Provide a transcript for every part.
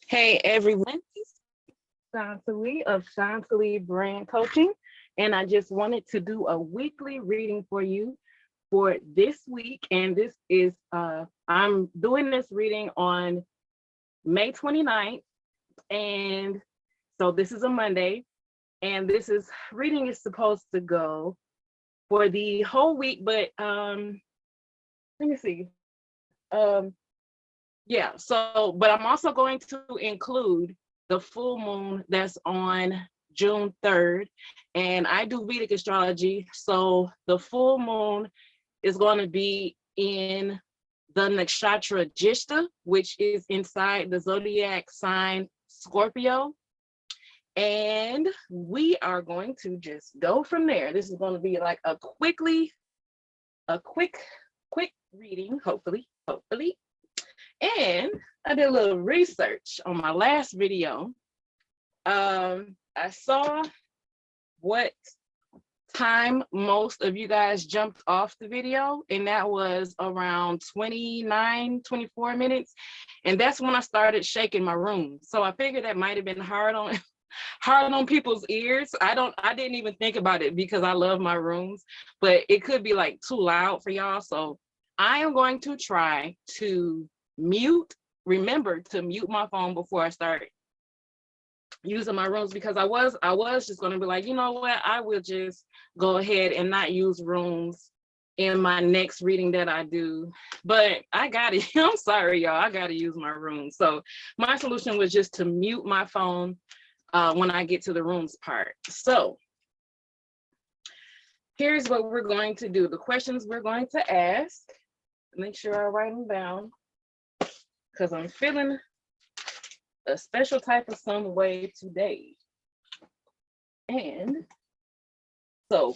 Hey everyone, Chantilly of Chantilly Brand Coaching, and I just wanted to do a weekly reading for you for this week. And this is I'm doing this reading on May 29th, and so this is a Monday, and this is reading is supposed to go for the whole week, but let me see. Yeah, so but I'm also going to include the full moon that's on June 3rd. And I do Vedic astrology. So the full moon is going to be in the nakshatra Jyeshta, which is inside the zodiac sign Scorpio. And we are going to just go from there. This is going to be like a quick reading, hopefully. And I did a little research on my last video. I saw what time most of you guys jumped off the video, and that was around 24 minutes. And that's when I started shaking my room. So I figured that might have been hard on people's ears. I didn't even think about it because I love my rooms, but it could be like too loud for y'all. So I am going to try to remember to mute my phone before I start using my rooms, because I was just going to be like, you know what, I will just go ahead and not use rooms in my next reading that I do. But I got it. I'm sorry, y'all. I got to use my room. So my solution was just to mute my phone when I get to the rooms part. So here's what we're going to do. The questions we're going to ask. Make sure I write them down, because I'm feeling a special type of some way today. And so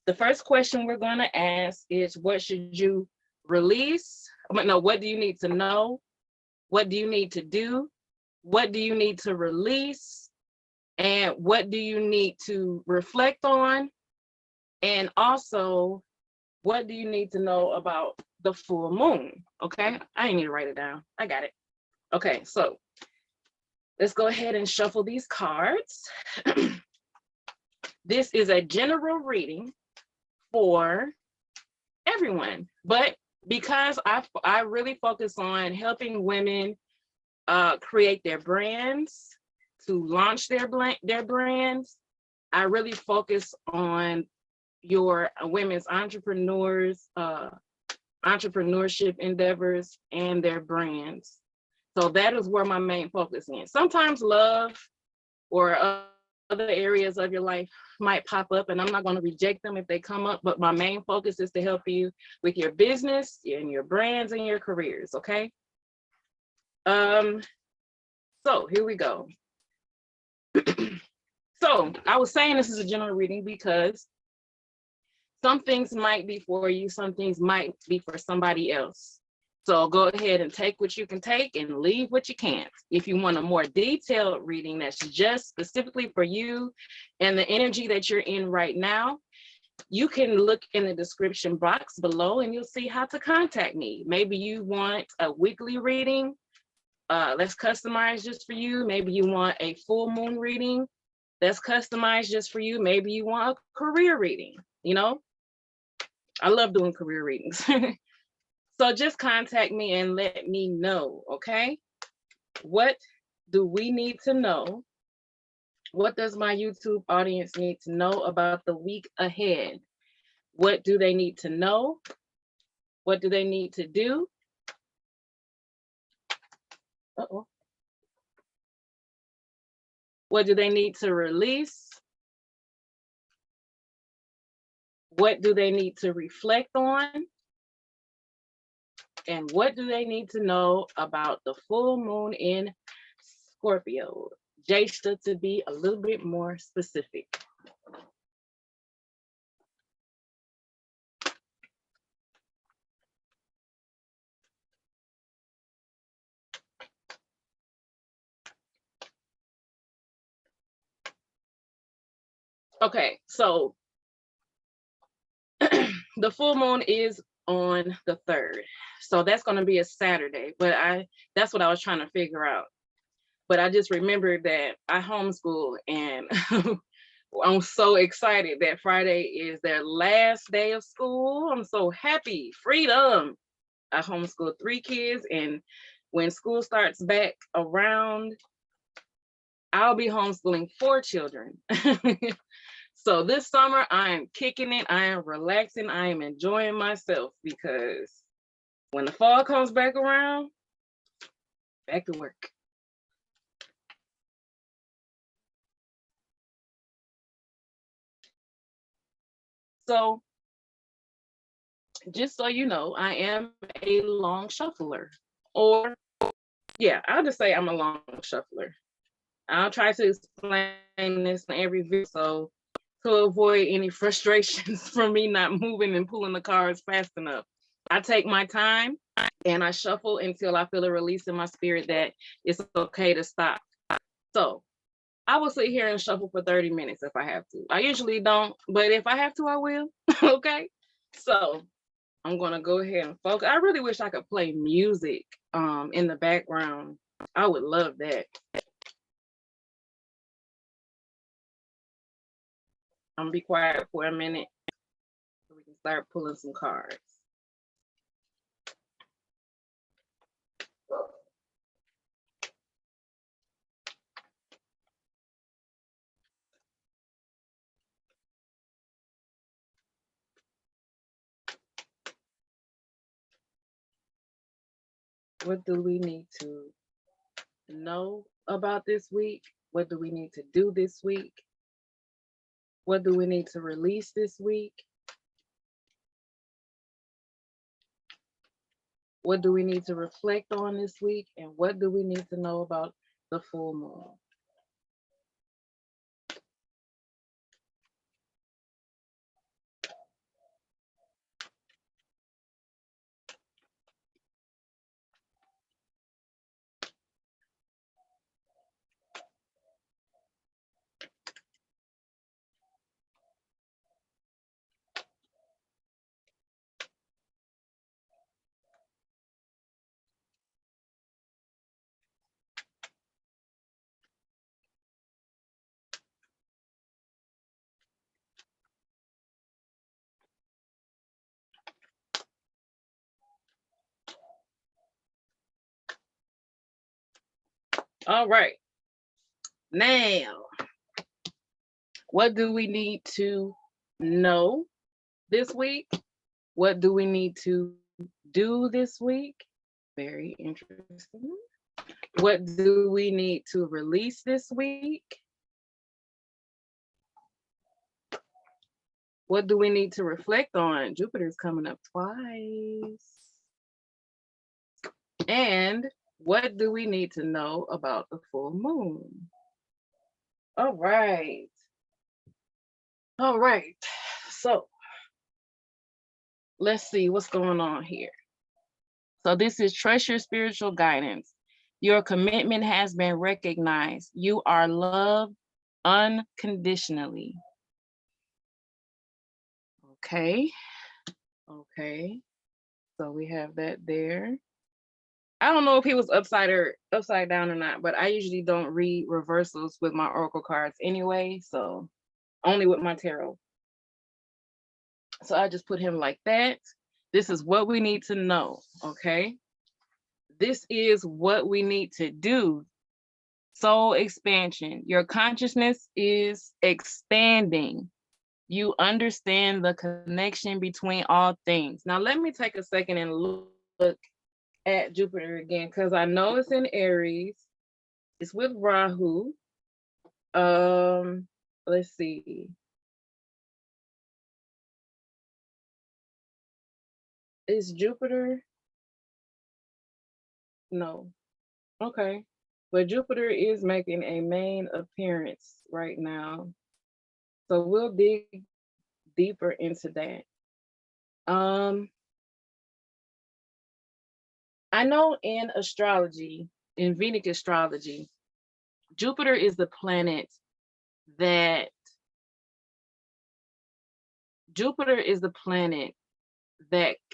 the first question we're going to ask is, what should you release? No, what do you need to know? What do you need to do? What do you need to release? And what do you need to reflect on? And also, what do you need to know about the full moon? Okay, I didn't need to write it down. I got it. Okay, so let's go ahead and shuffle these cards. This is a general reading for everyone, but because I really focus on helping women create their brands, to launch their brands, I really focus on your women's entrepreneurs, entrepreneurship endeavors, and their brands. So that is where my main focus is. Sometimes love or other areas of your life might pop up, and I'm not going to reject them if they come up, but my main focus is to help you with your business and your brands and your careers, okay? So here we go. So I was saying this is a general reading because some things might be for you, some things might be for somebody else. So go ahead and take what you can take and leave what you can't. If you want a more detailed reading that's just specifically for you and the energy that you're in right now, you can look in the description box below and you'll see how to contact me. Maybe you want a weekly reading that's customized just for you. Maybe you want a full moon reading that's customized just for you. Maybe you want a career reading, you know? I love doing career readings. So just contact me and let me know, okay? What do we need to know? What does my YouTube audience need to know about the week ahead? What do they need to know? What do they need to do? Uh-oh. What do they need to release? What do they need to reflect on? And what do they need to know about the full moon in Scorpio? Jyeshta, to be a little bit more specific. Okay, so the full moon is on the 3rd. So that's going to be a Saturday, but that's what I was trying to figure out. But I just remembered that I homeschool, and I'm so excited that Friday is their last day of school. I'm so happy. Freedom. I homeschool 3 kids, and when school starts back around, I'll be homeschooling 4 children. So this summer, I am kicking it. I am relaxing. I am enjoying myself, because when the fall comes back around, back to work. So just so you know, I am a long shuffler. Or, yeah, I'll just say I'm a long shuffler. I'll try to explain this in every video, so to avoid any frustrations from me not moving and pulling the cards fast enough. I take my time and I shuffle until I feel a release in my spirit that it's okay to stop. So I will sit here and shuffle for 30 minutes if I have to. I usually don't, but if I have to, I will. Okay. So I'm gonna go ahead and focus. I really wish I could play music in the background. I would love that. I'm gonna be quiet for a minute so we can start pulling some cards. What do we need to know about this week? What do we need to do this week? What do we need to release this week? What do we need to reflect on this week? And what do we need to know about the full moon? All right. Now, what do we need to know this week? What do we need to do this week? Very interesting. What do we need to release this week? What do we need to reflect on? Jupiter's coming up twice. And what do we need to know about the full moon? All right. All right. So let's see what's going on here. So this is trust your spiritual guidance. Your commitment has been recognized. You are loved unconditionally. Okay. Okay. So we have that there. I don't know if he was upside down or not, but I usually don't read reversals with my oracle cards anyway, so only with my tarot. So I just put him like that. This is what we need to know, okay? This is what we need to do. Soul expansion. Your consciousness is expanding. You understand the connection between all things. Now, let me take a second and look at Jupiter again, because I know it's in Aries. It's with Rahu. Let's see. Is Jupiter? No. Okay. But Jupiter is making a main appearance right now. So we'll dig deeper into that. I know in astrology, in Vedic astrology, Jupiter is the planet that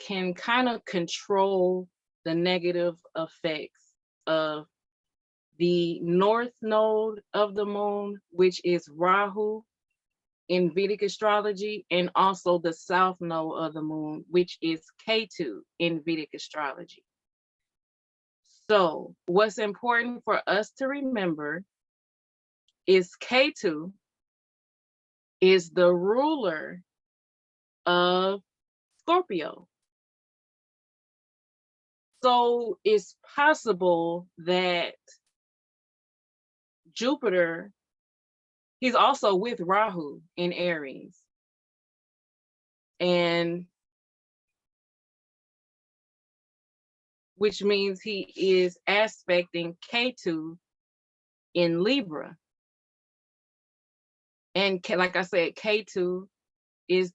can kind of control the negative effects of the north node of the moon, which is Rahu in Vedic astrology, and also the south node of the moon, which is Ketu in Vedic astrology. So what's important for us to remember is Ketu is the ruler of Scorpio. So it's possible that Jupiter, he's also with Rahu in Aries. And which means he is aspecting Ketu in Libra. And like I said, Ketu is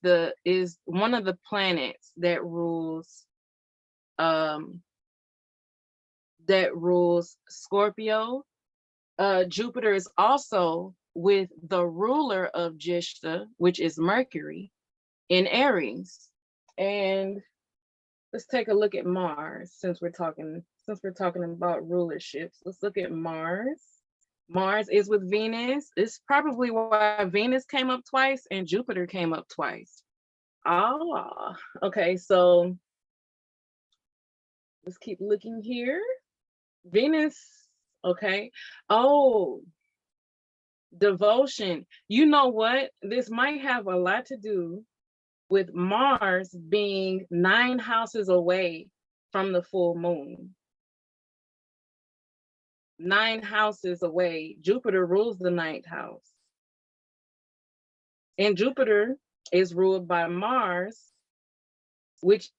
one of the planets that rules Scorpio. Jupiter is also with the ruler of Jyeshta, which is Mercury, in Aries. And let's take a look at Mars since we're talking about rulerships. Let's look at Mars. Mars is with Venus. It's probably why Venus came up twice and Jupiter came up twice. Ah, okay, so let's keep looking here. Venus, okay. Oh, devotion. You know what? This might have a lot to do with Mars being 9 houses away from the full moon. 9 houses away. Jupiter rules the 9th house. And Jupiter is ruled by Mars, which,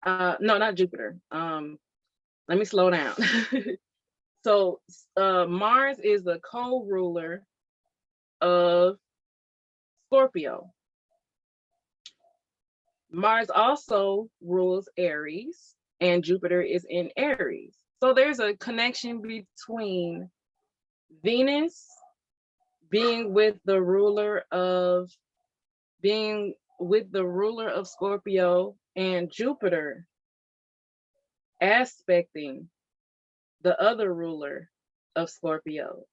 no, not Jupiter. Let me slow down. So Mars is the co-ruler of Scorpio. Mars also rules Aries, and Jupiter is in Aries. So there's a connection between Venus being with the ruler of Scorpio and Jupiter aspecting the other ruler of Scorpio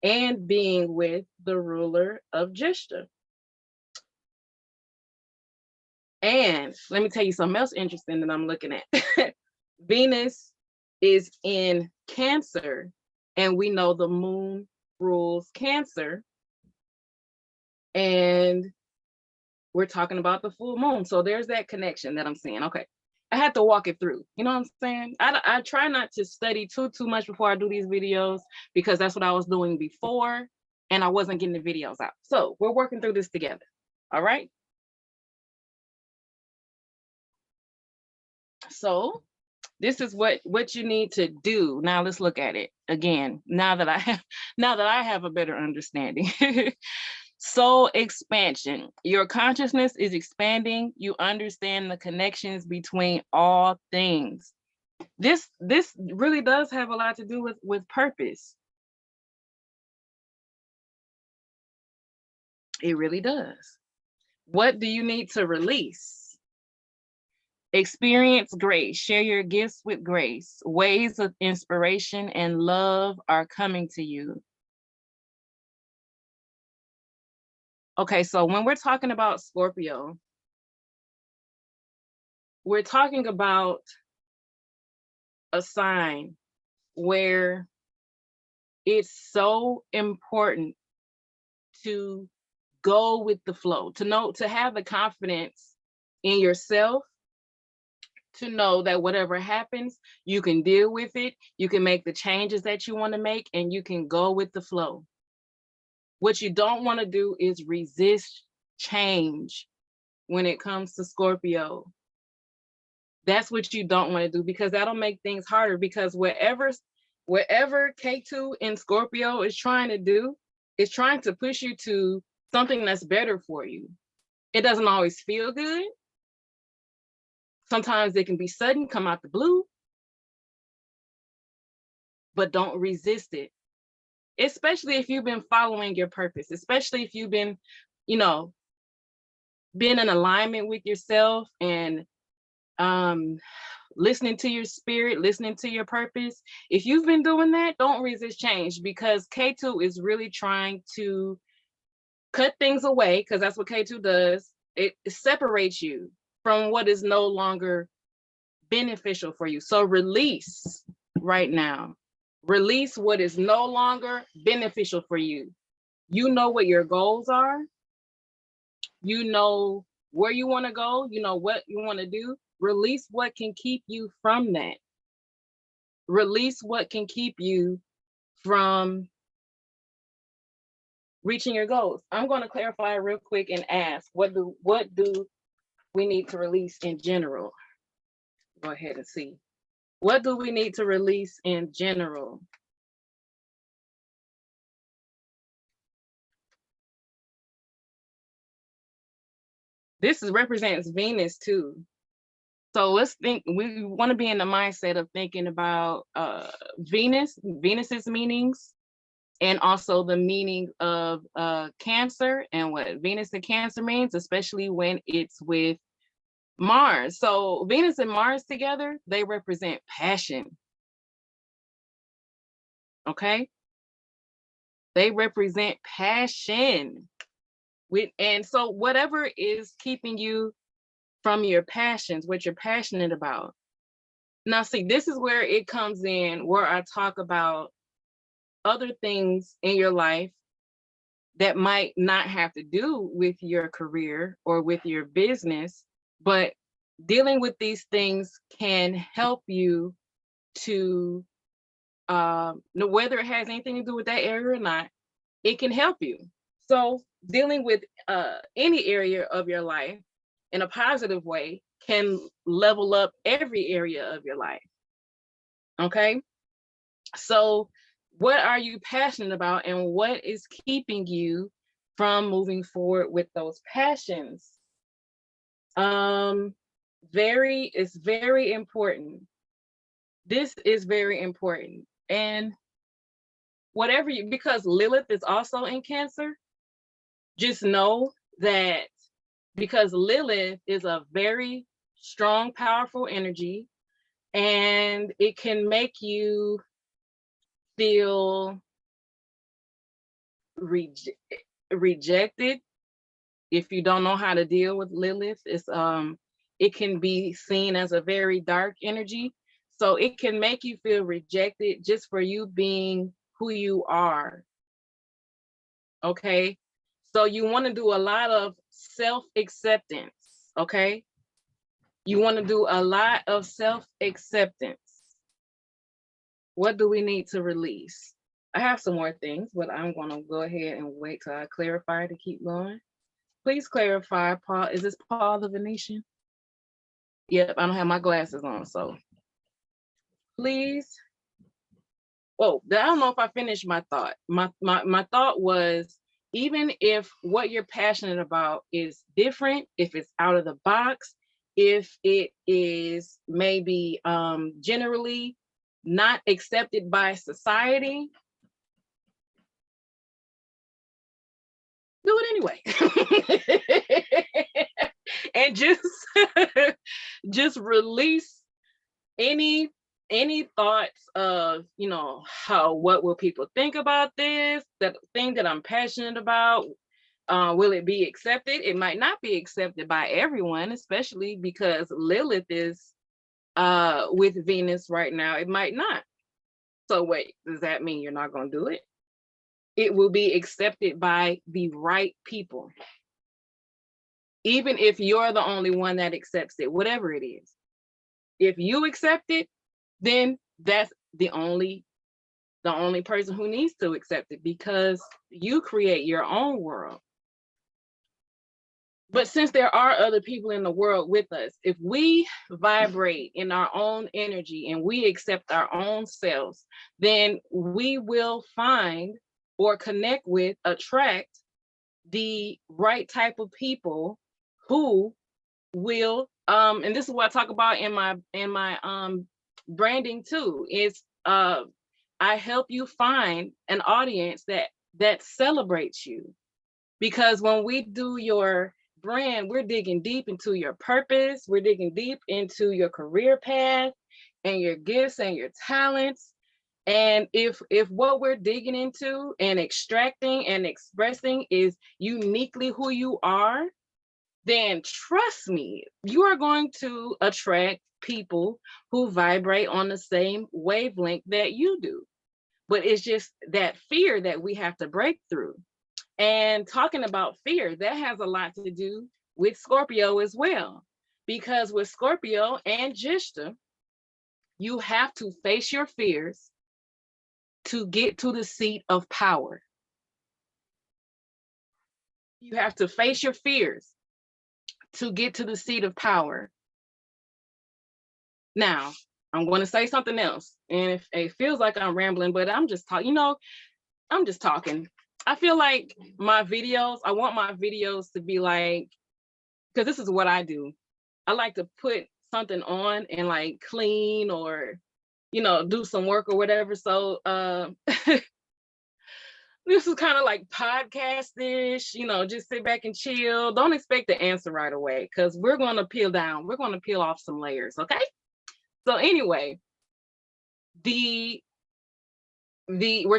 and being with the ruler of Jyeshta. And let me tell you something else interesting that I'm looking at. Venus is in Cancer, and we know the moon rules Cancer. And we're talking about the full moon. So there's that connection that I'm seeing. Okay. I had to walk it through. You know what I'm saying? I try not to study too much before I do these videos, because that's what I was doing before and I wasn't getting the videos out. So we're working through this together. All right. So this is what you need to do. Now let's look at it again. Now that I have a better understanding. Soul expansion. Your consciousness is expanding. You understand the connections between all things. This really does have a lot to do with purpose. It really does. What do you need to release? Experience grace. Share your gifts with grace. Waves of inspiration and love are coming to you. Okay, so when we're talking about Scorpio, we're talking about a sign where it's so important to go with the flow, to have the confidence in yourself, to know that whatever happens, you can deal with it, you can make the changes that you want to make, and you can go with the flow. What you don't want to do is resist change when it comes to Scorpio. That's what you don't want to do, because that'll make things harder, because wherever K2 in Scorpio is trying to do, is trying to push you to something that's better for you. It doesn't always feel good. Sometimes it can be sudden, come out the blue, but don't resist it. Especially if you've been following your purpose, especially if you've been, been in alignment with yourself and listening to your spirit, listening to your purpose. If you've been doing that, don't resist change, because K2 is really trying to cut things away, because that's what K2 does. It separates you from what is no longer beneficial for you. So release right now. Release what is no longer beneficial for you. You know what your goals are. You know where you want to go. You know what you want to do. Release what can keep you from that. Release what can keep you from reaching your goals. I'm going to clarify real quick and ask, what do we need to release in general? Go ahead and see. What do we need to release in general? This represents Venus too. So let's think, we want to be in the mindset of thinking about Venus's meanings, and also the meaning of Cancer and what Venus and Cancer means, especially when it's with Mars. So Venus and Mars together, they represent passion. Okay? They represent passion. And so whatever is keeping you from your passions, what you're passionate about. Now, see, this is where it comes in, where I talk about other things in your life that might not have to do with your career or with your business, but dealing with these things can help you to, whether it has anything to do with that area or not, it can help you. So dealing with any area of your life in a positive way can level up every area of your life. Okay? So what are you passionate about, and what is keeping you from moving forward with those passions? It's very important. This is very important. And whatever you, because Lilith is also in Cancer, just know that, because Lilith is a very strong, powerful energy, and it can make you feel rejected if you don't know how to deal with Lilith. It can be seen as a very dark energy, so it can make you feel rejected just for you being who you are. Okay, so you want to do a lot of self-acceptance. Okay, you want to do a lot of self-acceptance. What do we need to release? I have some more things, but I'm going to go ahead and wait till I clarify to keep going. Please clarify, Paul. Is this Paul the Venetian? Yep, I don't have my glasses on, so please. Oh, I don't know if I finished my thought. My thought was, even if what you're passionate about is different, if it's out of the box, if it is maybe generally not accepted by society, do it anyway. And just release any thoughts of, what will people think about this, that thing that I'm passionate about. Will it be accepted? It might not be accepted by everyone, especially because Lilith is with Venus right now. It might not. So wait, does that mean you're not going to do it? It will be accepted by the right people. Even if you're the only one that accepts it, whatever it is. If you accept it, then that's the only person who needs to accept it, because you create your own world. But since there are other people in the world with us, if we vibrate in our own energy and we accept our own selves, then we will find or connect with, attract the right type of people who will, and this is what I talk about in my branding too, is I help you find an audience that celebrates you. Because when we do your Brand, we're digging deep into your purpose. We're digging deep into your career path and your gifts and your talents. And if what we're digging into and extracting and expressing is uniquely who you are, then trust me, you are going to attract people who vibrate on the same wavelength that you do. But it's just that fear that we have to break through. And talking about fear, that has a lot to do with Scorpio as well. Because with Scorpio and Jyeshta, you have to face your fears to get to the seat of power. You have to face your fears to get to the seat of power. Now, I'm going to say something else. And if it feels like I'm rambling, but I'm just talking, I'm just talking. I feel like my videos, I want my videos to be like, because this is what I do. I like to put something on and like clean or, do some work or whatever. So this is kind of like podcast-ish, just sit back and chill. Don't expect the answer right away because we're going to peel down. We're going to peel off some layers, okay? So anyway, we're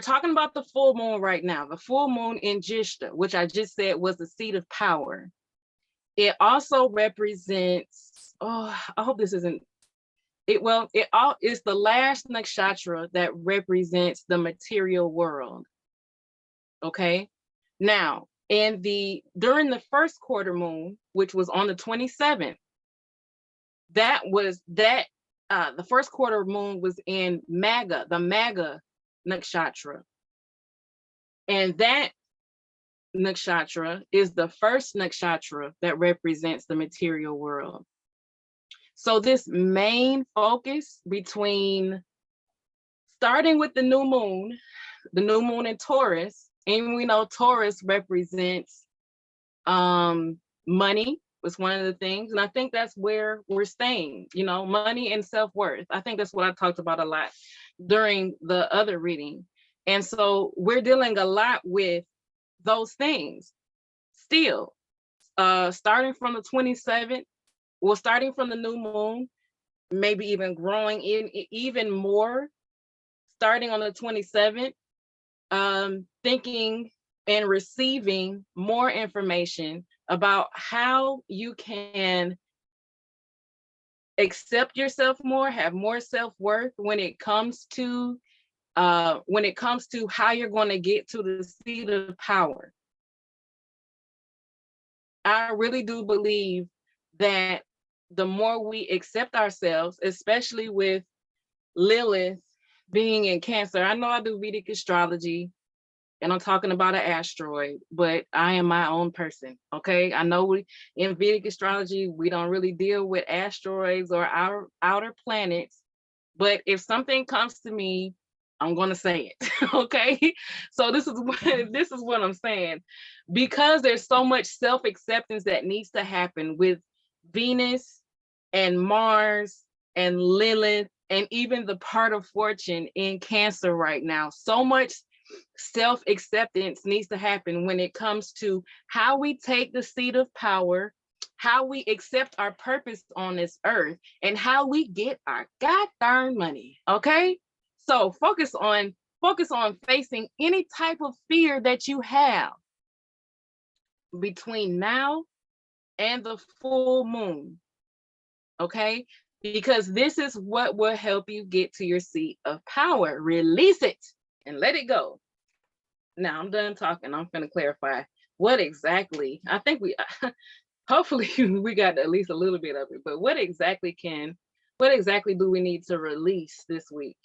talking about the full moon right now. The full moon in Jyeshta, which I just said was the seat of power. It also represents, I hope this isn't, it's the last nakshatra that represents the material world. Okay. Now, during the first quarter moon, which was on the 27th, the first quarter moon was in Magga, the Magga nakshatra. And that nakshatra is the first nakshatra that represents the material world. So this main focus between starting with the new moon in Taurus, and we know Taurus represents money was one of the things. And I think that's where we're staying, money and self-worth. I think that's what I talked about a lot during the other reading. And so we're dealing a lot with those things still, starting from the 27th, starting from the new moon, maybe even growing in even more, starting on the 27th, thinking and receiving more information about how you can accept yourself more, have more self-worth when it comes to how you're going to get to the seat of power. I really do believe that the more we accept ourselves, especially with Lilith being in Cancer, I know I do Vedic astrology and I'm talking about an asteroid, but I am my own person, okay? I know in Vedic astrology, we don't really deal with asteroids or outer planets, but if something comes to me, I'm going to say it, okay? So this is what I'm saying. Because there's so much self-acceptance that needs to happen with Venus and Mars and Lilith and even the part of fortune in Cancer right now. So much self-acceptance needs to happen when it comes to how we take the seat of power, how we accept our purpose on this earth, and how we get our god darn money, okay? So focus on facing any type of fear that you have between now and the full moon, okay? Because this is what will help you get to your seat of power. Release it and let it go. Now I'm done talking. I'm going to clarify what exactly, I think hopefully we got at least a little bit of it, but what exactly do we need to release this week?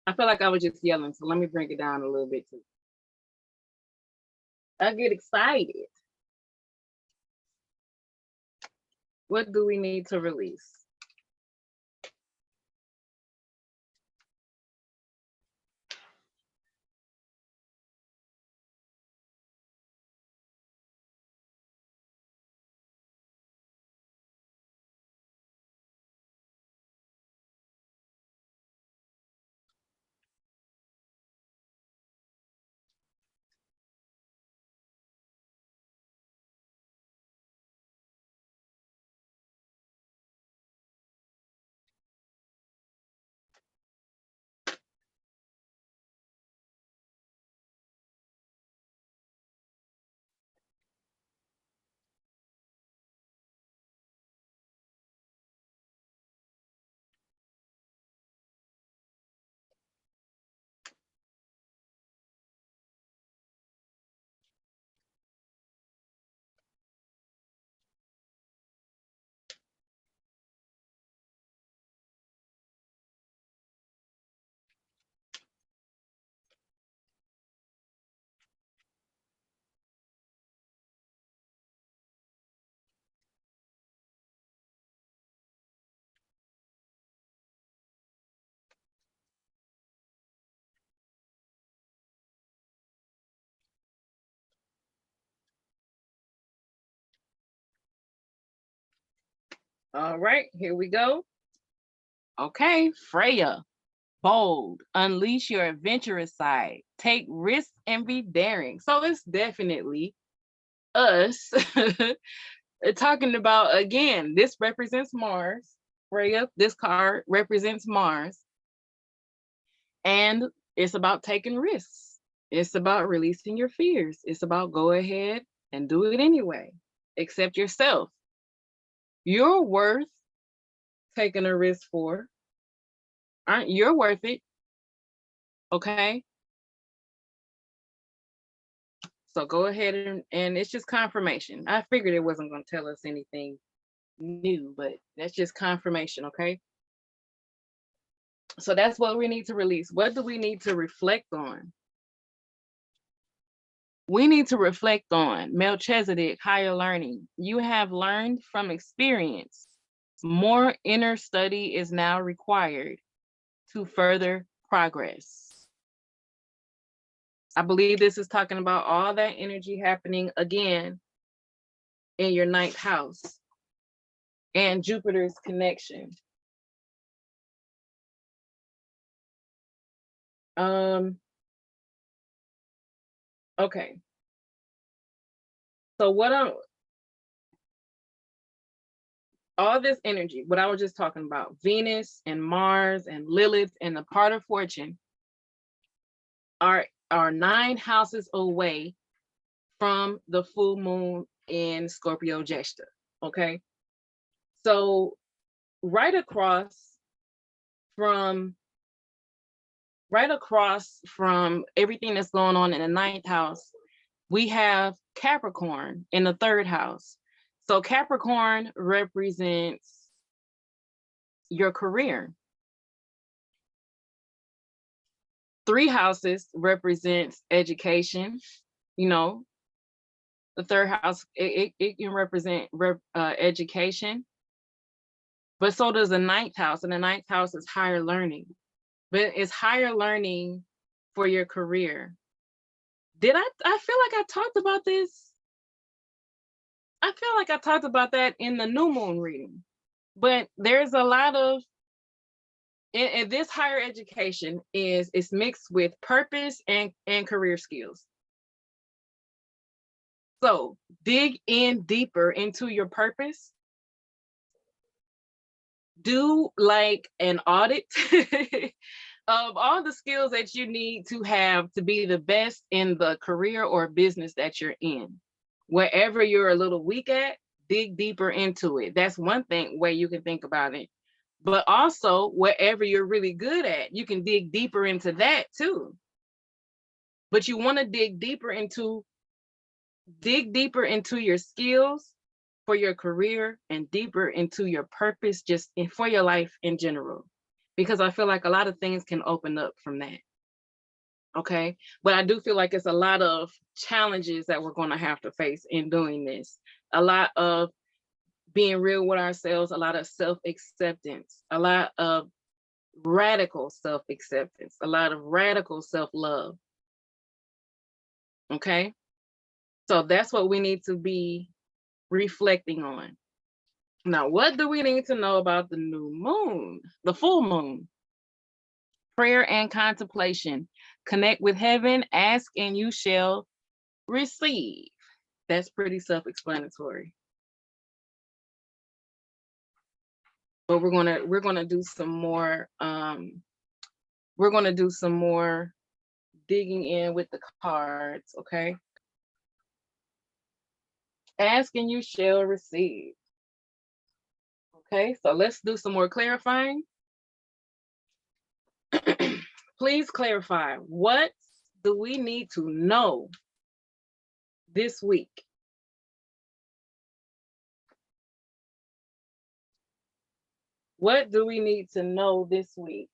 I feel like I was just yelling, so let me bring it down a little bit too. I get excited. What do we need to release? All right, here we go. Okay, Freya. Bold, unleash your adventurous side, take risks and be daring. So it's definitely us talking about, again, this represents Mars. Freya, this card represents Mars. And it's about taking risks. It's about releasing your fears. It's about go ahead and do it anyway. Accept yourself. You're worth taking a risk for. Aren't you're worth it? Okay. So go ahead and it's just confirmation. I figured it wasn't going to tell us anything new, but that's just confirmation, okay? So that's what we need to release. What do we need to reflect on? We need to reflect on Melchizedek, higher learning. You have learned from experience. More inner study is now required to further progress. I believe this is talking about all that energy happening again in your ninth house and Jupiter's connection. Okay. So all this energy, what I was just talking about, Venus and Mars and Lilith and the part of fortune are 9 houses away from the full moon in Scorpio Jyeshta. Okay. So right across from everything that's going on in the 9th house, we have Capricorn in the 3rd house. So Capricorn represents your career. 3 houses represents education. You know, the 3rd house, it can represent education, but so does the 9th house, and the 9th house is higher learning, but it's higher learning for your career. I feel like I talked about this. I feel like I talked about that in the new moon reading, but there's a lot of, and this higher education is mixed with purpose and career skills. So dig in deeper into your purpose. Do like an audit of all the skills that you need to have to be the best in the career or business that you're in. Wherever you're a little weak at, dig deeper into it. That's one way you can think about it. But also, wherever you're really good at, you can dig deeper into that too. But you want to dig deeper into your skills for your career and deeper into your purpose just for your life in general. Because I feel like a lot of things can open up from that. Okay. But I do feel like it's a lot of challenges that we're going to have to face in doing this. A lot of being real with ourselves, a lot of self-acceptance, a lot of radical self-acceptance, a lot of radical self-love. Okay. So that's what we need to be reflecting on. Now, what do we need to know about the new moon, the full moon? Prayer and contemplation. Connect with heaven, ask and you shall receive. That's pretty self-explanatory. But we're gonna do some more digging in with the cards, okay? Ask and you shall receive. Okay, so let's do some more clarifying. Please clarify, what do we need to know this week? What do we need to know this week?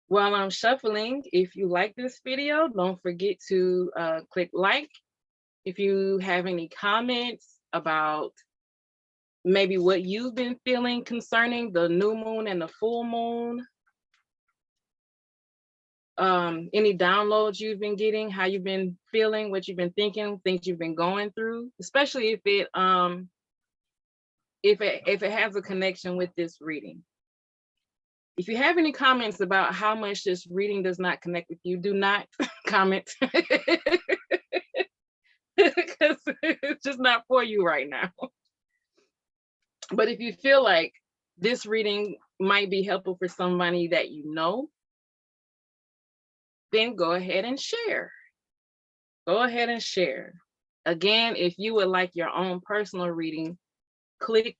While I'm shuffling, if you like this video, don't forget to click like. If you have any comments about maybe what you've been feeling concerning the new moon and the full moon. Any downloads you've been getting, how you've been feeling, what you've been thinking, things you've been going through, especially if it has a connection with this reading. If you have any comments about how much this reading does not connect with you, do not comment because it's just not for you right now. But if you feel like this reading might be helpful for somebody that you know, then go ahead and share. Go ahead and share. Again, if you would like your own personal reading, click,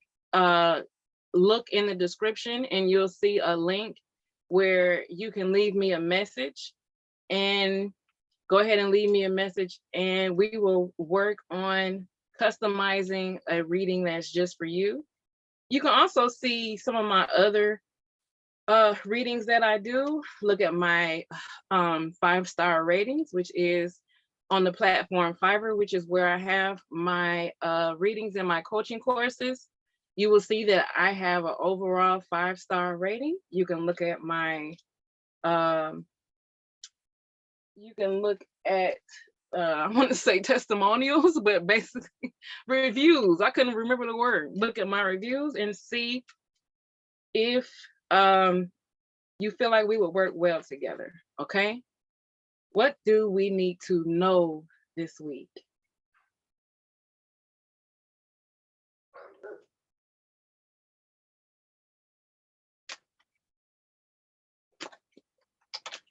look in the description and you'll see a link where you can leave me a message, and go ahead and leave me a message and we will work on customizing a reading that's just for you. You can also see some of my other readings that I do. Look at my 5-star ratings, which is on the platform Fiverr, which is where I have my readings and my coaching courses. You will see that I have an overall 5-star rating. You can look at my I want to say testimonials, but basically reviews. I couldn't remember the word. Look at my reviews and see if you feel like we would work well together. Okay. What do we need to know this week?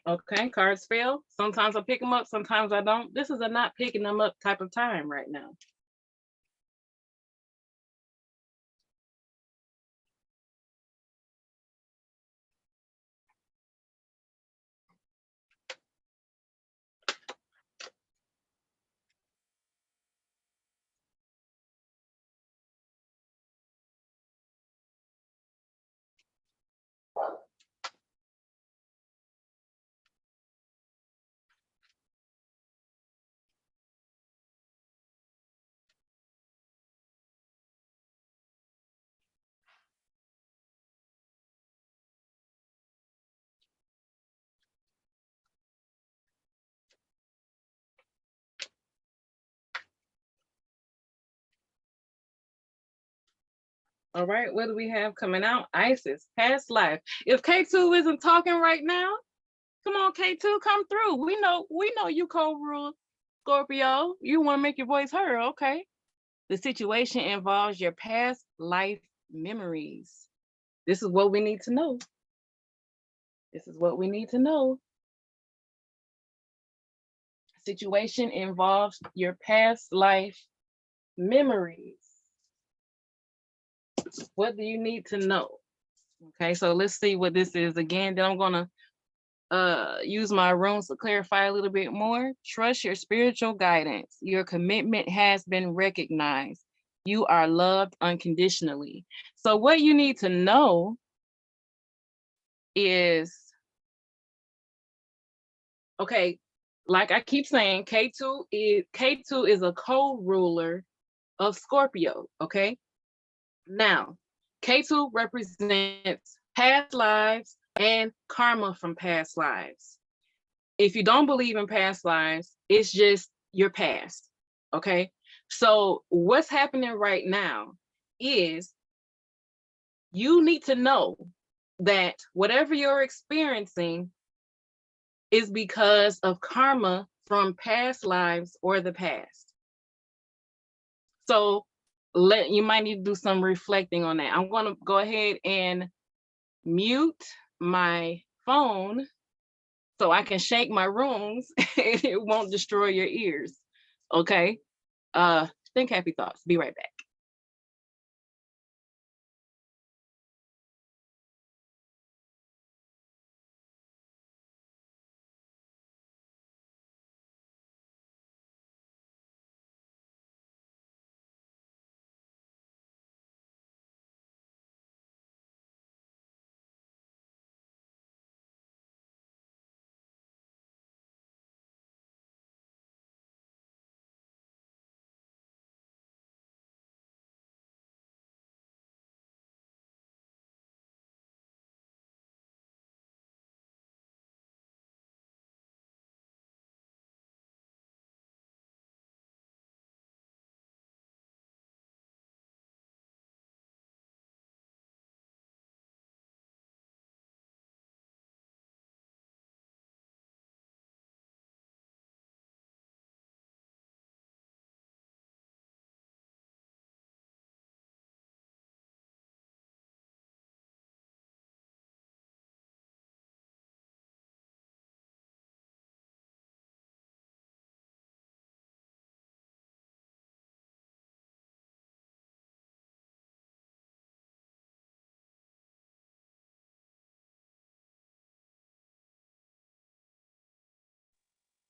Okay, cards fail. Sometimes I pick them up, sometimes I don't. This is a not picking them up type of time right now. All right, what do we have coming out? Isis, past life. If K2 isn't talking right now, come on, K2, come through. We know you co-rule Scorpio. You want to make your voice heard, okay? The situation involves your past life memories. This is what we need to know. This is what we need to know. Situation involves your past life memories. What do you need to know? Okay, so let's see what this is again. Then I'm gonna use my runes to clarify a little bit more. Trust your spiritual guidance. Your commitment has been recognized. You are loved unconditionally. So what you need to know is, okay, like I keep saying, K2 is a co-ruler of Scorpio, okay? Now, K2 represents past lives and karma from past lives. If you don't believe in past lives, it's just your past, okay? So what's happening right now is you need to know that whatever you're experiencing is because of karma from past lives or the past. So you might need to do some reflecting on that. I'm going to go ahead and mute my phone so I can shake my rooms and it won't destroy your ears. Okay. Think happy thoughts. Be right back.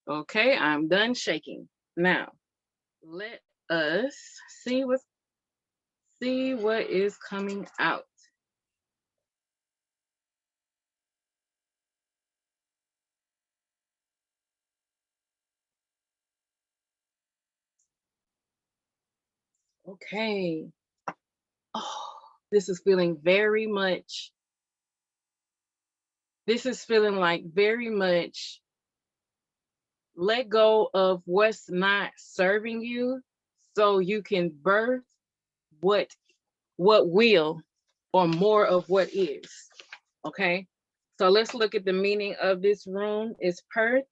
Okay, I'm done shaking. Now, let us see what is coming out. Okay. Oh, this is feeling very much. This is feeling like very much let go of what's not serving you so you can birth what will or more of what is. Okay. So let's look at the meaning of this rune. It's Perth,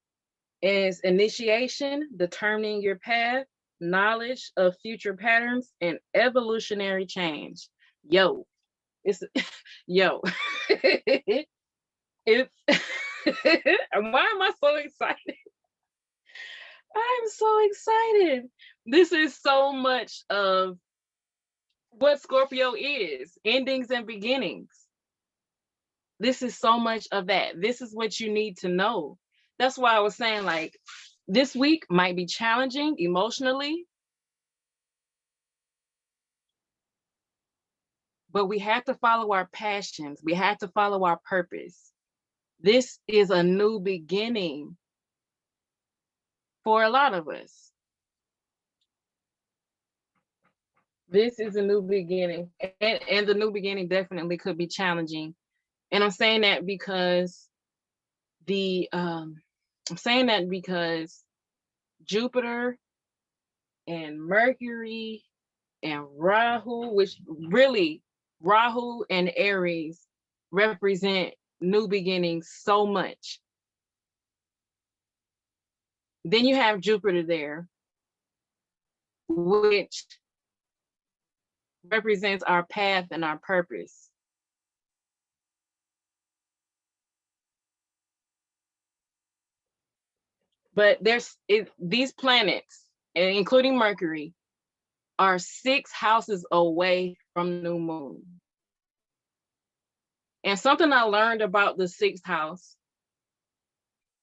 is initiation, determining your path, knowledge of future patterns, and evolutionary change. Yo, it's yo. It's why am I so excited? I'm so excited. This is so much of what Scorpio is, endings and beginnings. This is so much of that. This is what you need to know. That's why I was saying, like, this week might be challenging emotionally, but we have to follow our passions. We have to follow our purpose. This is a new beginning for a lot of us. This is a new beginning, and the new beginning definitely could be challenging. And I'm saying that because Jupiter and Mercury and Rahu, which really Rahu and Aries represent new beginnings so much. Then you have Jupiter there, which represents our path and our purpose. But these planets, including Mercury, are 6 houses away from the new moon. And something I learned about the 6th house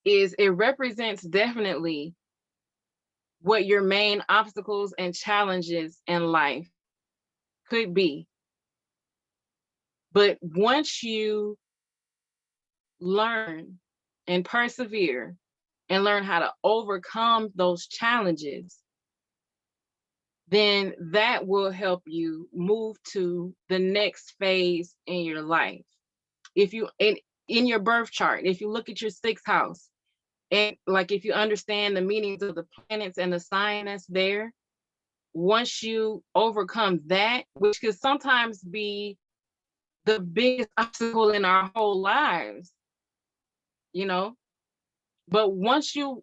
is it represents definitely what your main obstacles and challenges in life could be. But once you learn and persevere and learn how to overcome those challenges, then that will help you move to the next phase in your life. If you in your birth chart, if you look at your 6th house, and like if you understand the meanings of the planets and the sign that's there, once you overcome that, which could sometimes be the biggest obstacle in our whole lives, you know, but once you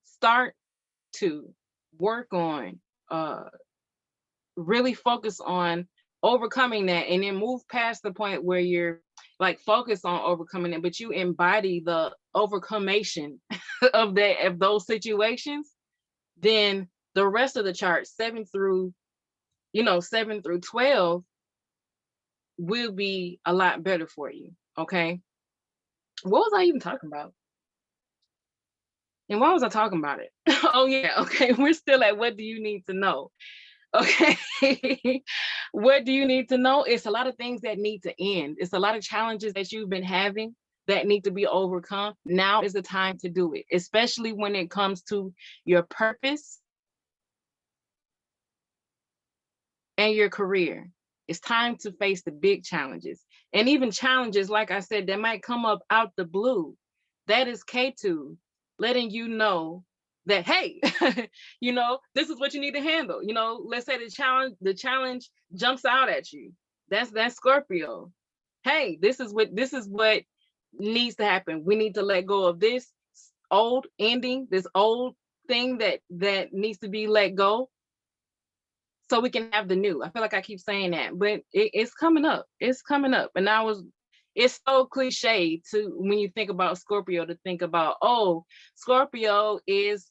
start to work on really focus on overcoming that, and then move past the point where you're like focused on overcoming it, but you embody the overcomation of those situations, then the rest of the chart, 7 through 12, will be a lot better for you. Okay. What was I even talking about? And why was I talking about it? Oh yeah, okay. We're still at what do you need to know? Okay. What do you need to know? It's a lot of things that need to end. It's a lot of challenges that you've been having that need to be overcome. Now is the time to do it, especially when it comes to your purpose and your career. It's time to face the big challenges, and even challenges, like I said, that might come up out the blue. That is K2 letting you know that, hey, this is what you need to handle. Let's say the challenge jumps out at you. That's Scorpio. Hey, this is what needs to happen. We need to let go of this old ending, this old thing that needs to be let go, so we can have the new. I feel like I keep saying that, but it's coming up. It's coming up. And it's so cliche to, when you think about Scorpio, to think about, oh, Scorpio is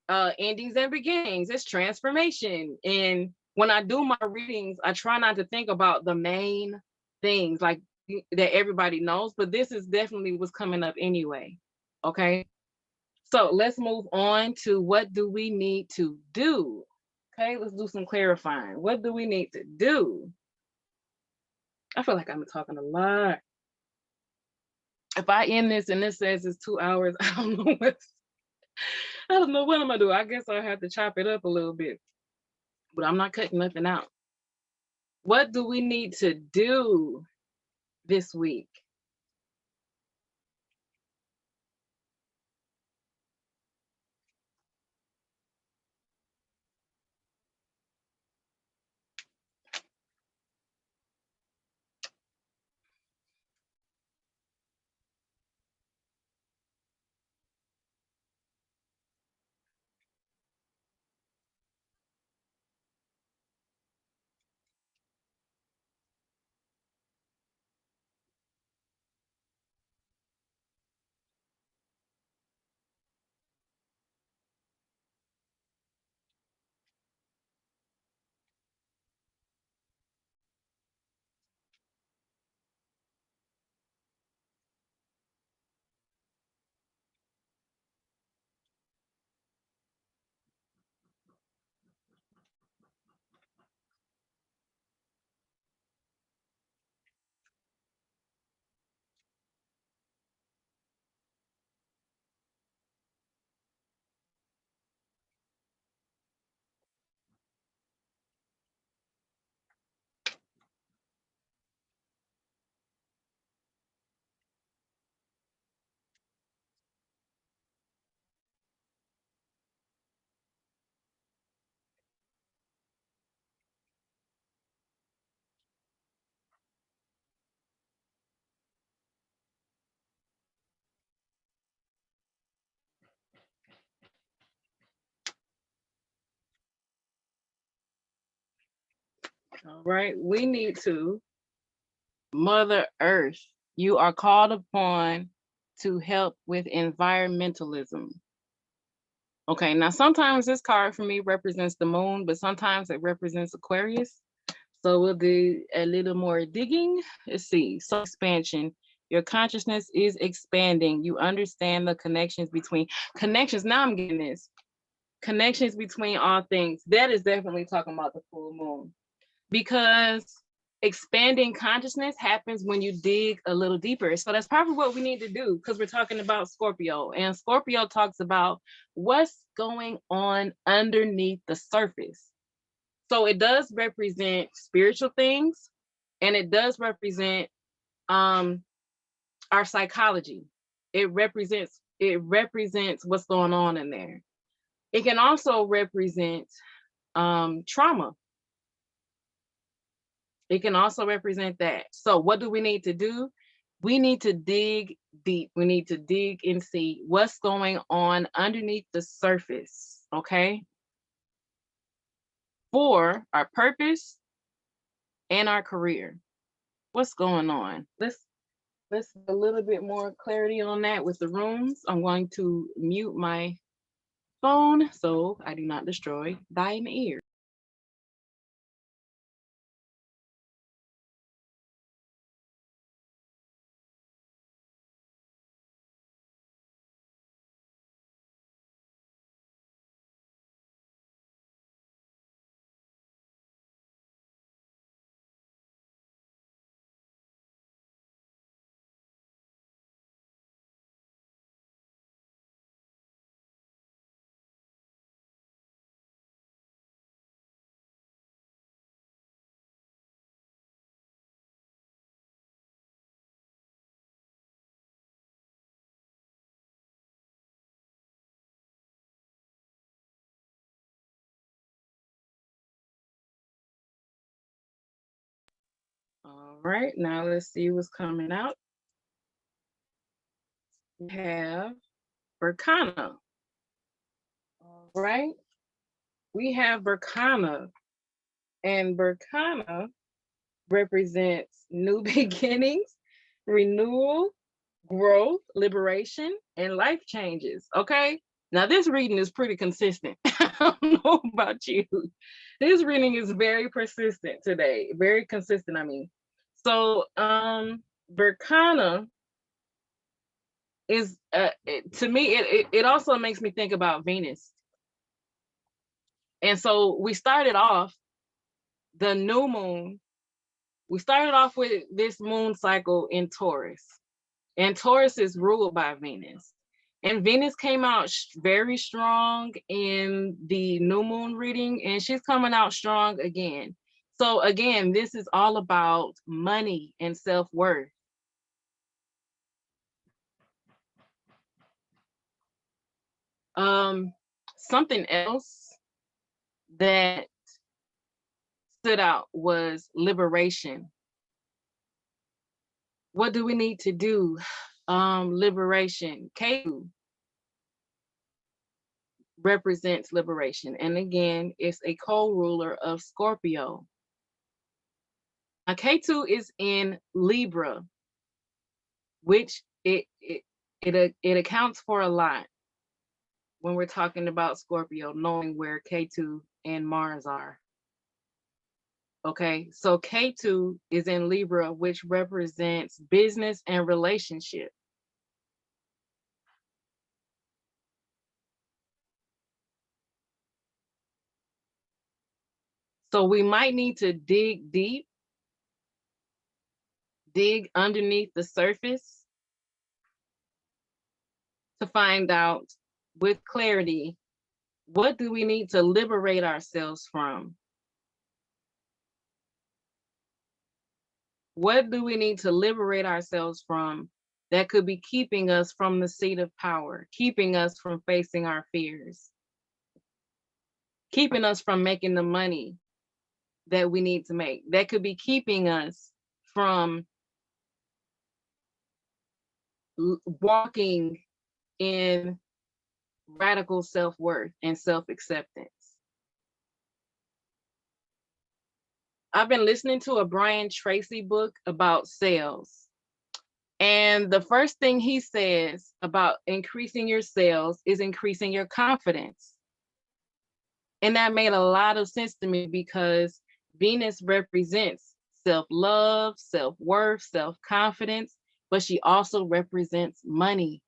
endings and beginnings. It's transformation. And when I do my readings, I try not to think about the main things like that everybody knows, but this is definitely what's coming up anyway. Okay. So let's move on to what do we need to do? Okay, let's do some clarifying. What do we need to do? I feel like I'm talking a lot. If I end this and this says it's 2 hours, I don't know what I'm gonna do. I guess I'll have to chop it up a little bit, but I'm not cutting nothing out. What do we need to do this week? All right, we need to Mother Earth. You are called upon to help with environmentalism. Okay, now sometimes this card for me represents the moon, but sometimes it represents Aquarius. So we'll do a little more digging. Let's see. So expansion. Your consciousness is expanding. You understand the connections between connections. Now I'm getting this. Connections between all things. That is definitely talking about the full moon. Because expanding consciousness happens when you dig a little deeper. So that's probably what we need to do, because we're talking about Scorpio, and Scorpio talks about what's going on underneath the surface. So it does represent spiritual things, and it does represent our psychology. It represents what's going on in there. It can also represent trauma. It can also represent that. So what do we need to do? We need to dig deep. We need to dig and see what's going on underneath the surface, okay? For our purpose and our career. What's going on? Let's get a little bit more clarity on that with the rooms. I'm going to mute my phone so I do not destroy thine ear. All right, now let's see what's coming out. We have Berkana. All right, we have Berkana, and Berkana represents new beginnings, renewal, growth, liberation, and life changes. Okay, now this reading is pretty consistent. I don't know about you. This reading is very persistent today, very consistent. I mean, so Berkana is to me, it also makes me think about Venus. And so we started off the new moon. We started off with this moon cycle in Taurus, and Taurus is ruled by Venus. And Venus came out very strong in the new moon reading, and she's coming out strong again. So again, this is all about money and self-worth. Something else that stood out was liberation. What do we need to do? Liberation. Ketu represents liberation. And again, it's a co-ruler of Scorpio. Now, Ketu is in Libra, which it accounts for a lot when we're talking about Scorpio, knowing where Ketu and Mars are. Okay, so Ketu is in Libra, which represents business and relationship. So we might need to dig deep, dig underneath the surface to find out with clarity, what do we need to liberate ourselves from? What do we need to liberate ourselves from that could be keeping us from the seat of power, keeping us from facing our fears, keeping us from making the money that we need to make, that could be keeping us from walking in radical self-worth and self-acceptance. I've been listening to a Brian Tracy book about sales. And the first thing he says about increasing your sales is increasing your confidence. And that made a lot of sense to me because Venus represents self-love, self-worth, self-confidence, but she also represents money.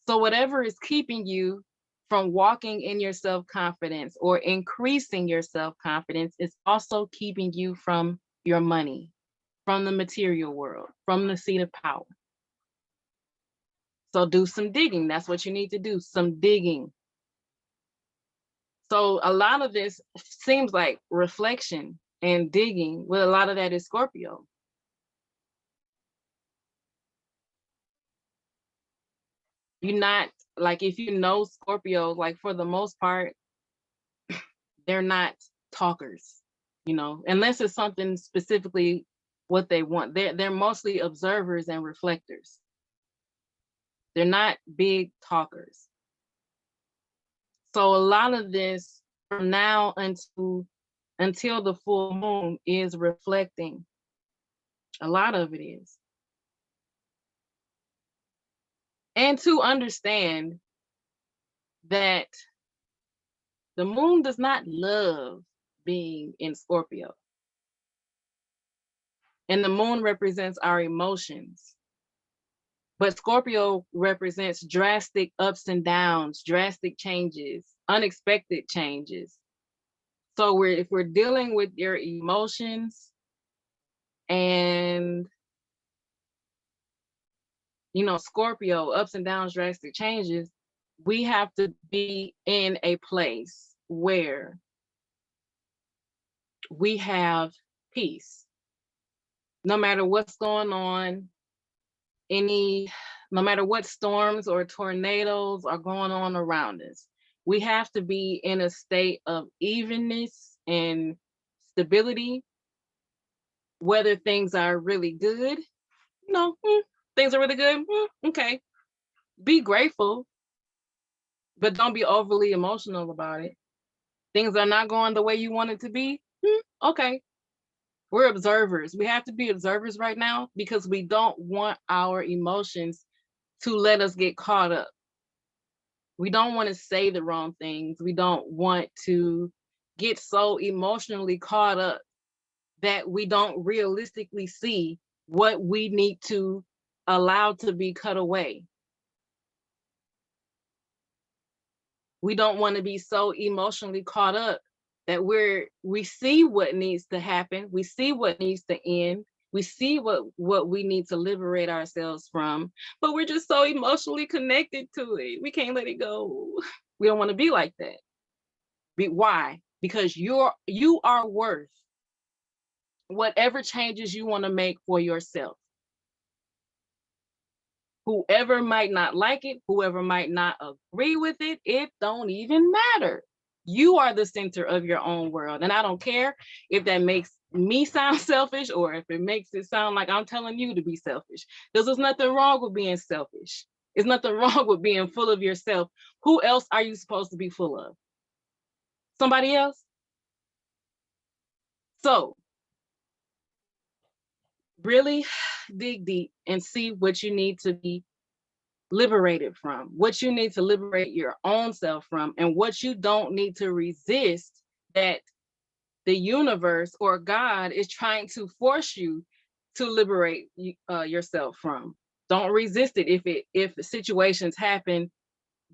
So whatever is keeping you from walking in your self-confidence or increasing your self-confidence is also keeping you from your money, from the material world, from the seat of power. So do some digging. That's what you need to do, some digging. So a lot of this seems like reflection and digging. Well, a lot of that is Scorpio. You're not, like, if you know Scorpio, like for the most part, they're not talkers, you know, unless it's something specifically what they want. They're mostly observers and reflectors. They're not big talkers. So a lot of this from now until the full moon is reflecting. A lot of it is. And to understand that the moon does not love being in Scorpio. And the moon represents our emotions. But Scorpio represents drastic ups and downs, drastic changes, unexpected changes. So if we're dealing with your emotions and, you know, Scorpio, ups and downs, drastic changes, we have to be in a place where we have peace. No matter what's going on, no matter what storms or tornadoes are going on around us, we have to be in a state of evenness and stability, whether things are really good, things are really good, okay. Be grateful, but don't be overly emotional about it. Things are not going the way you want it to be, okay. We're observers. We have to be observers right now because we don't want our emotions to let us get caught up. We don't want to say the wrong things. We don't want to get so emotionally caught up that we don't realistically see what we need to allowed to be cut away. We don't want to be so emotionally caught up that we see what needs to happen, we see what needs to end, we see what we need to liberate ourselves from, but we're just so emotionally connected to it. We can't let it go. We don't want to be like that. Why? Because you are worth whatever changes you want to make for yourself. Whoever might not like it, whoever might not agree with it, it don't even matter. You are the center of your own world. And I don't care if that makes me sound selfish or if it makes it sound like I'm telling you to be selfish. Because there's nothing wrong with being selfish. There's nothing wrong with being full of yourself. Who else are you supposed to be full of? Somebody else? So really dig deep and see what you need to be liberated from, what you need to liberate your own self from, and what you don't need to resist that the universe or God is trying to force you to liberate yourself from. Don't resist it if situations happen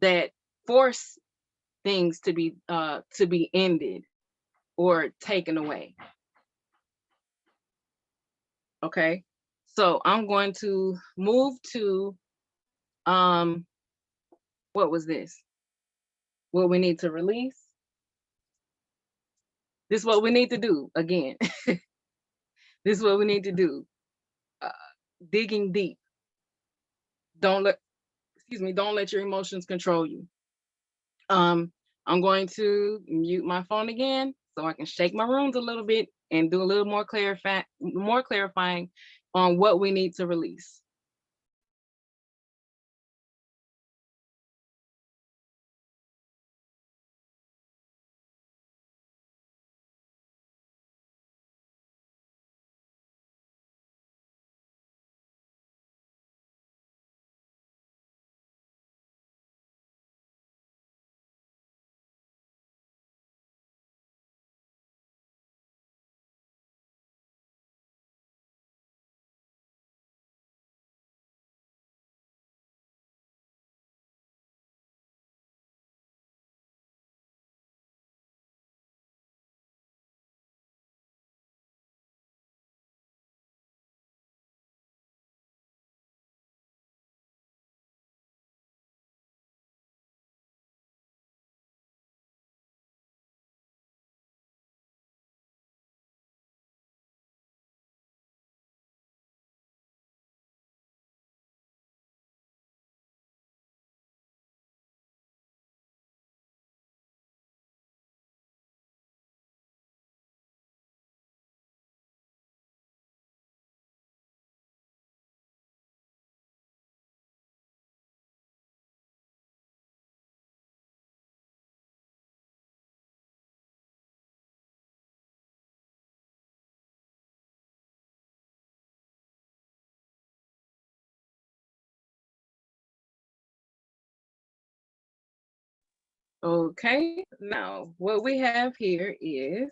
that force things to be ended or taken away. Okay, so I'm going to move to what was this? What we need to release. This is what we need to do again. This is what we need to do. Digging deep. Don't let your emotions control you. I'm going to mute my phone again so I can shake my rooms a little bit and do a little more clarifying on what we need to release. Okay, now what we have here is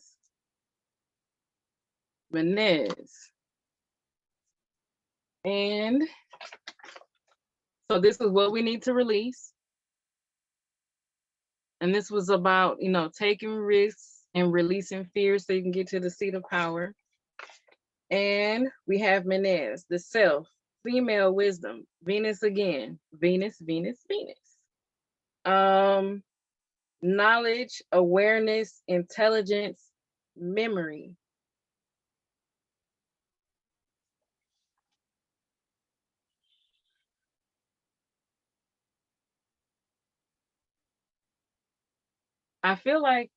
Venez. And so this is what we need to release. And this was about, taking risks and releasing fear so you can get to the seat of power. And we have Menez, the self, female wisdom, Venus again, Venus, Venus, Venus. Knowledge, awareness, intelligence, memory. I feel like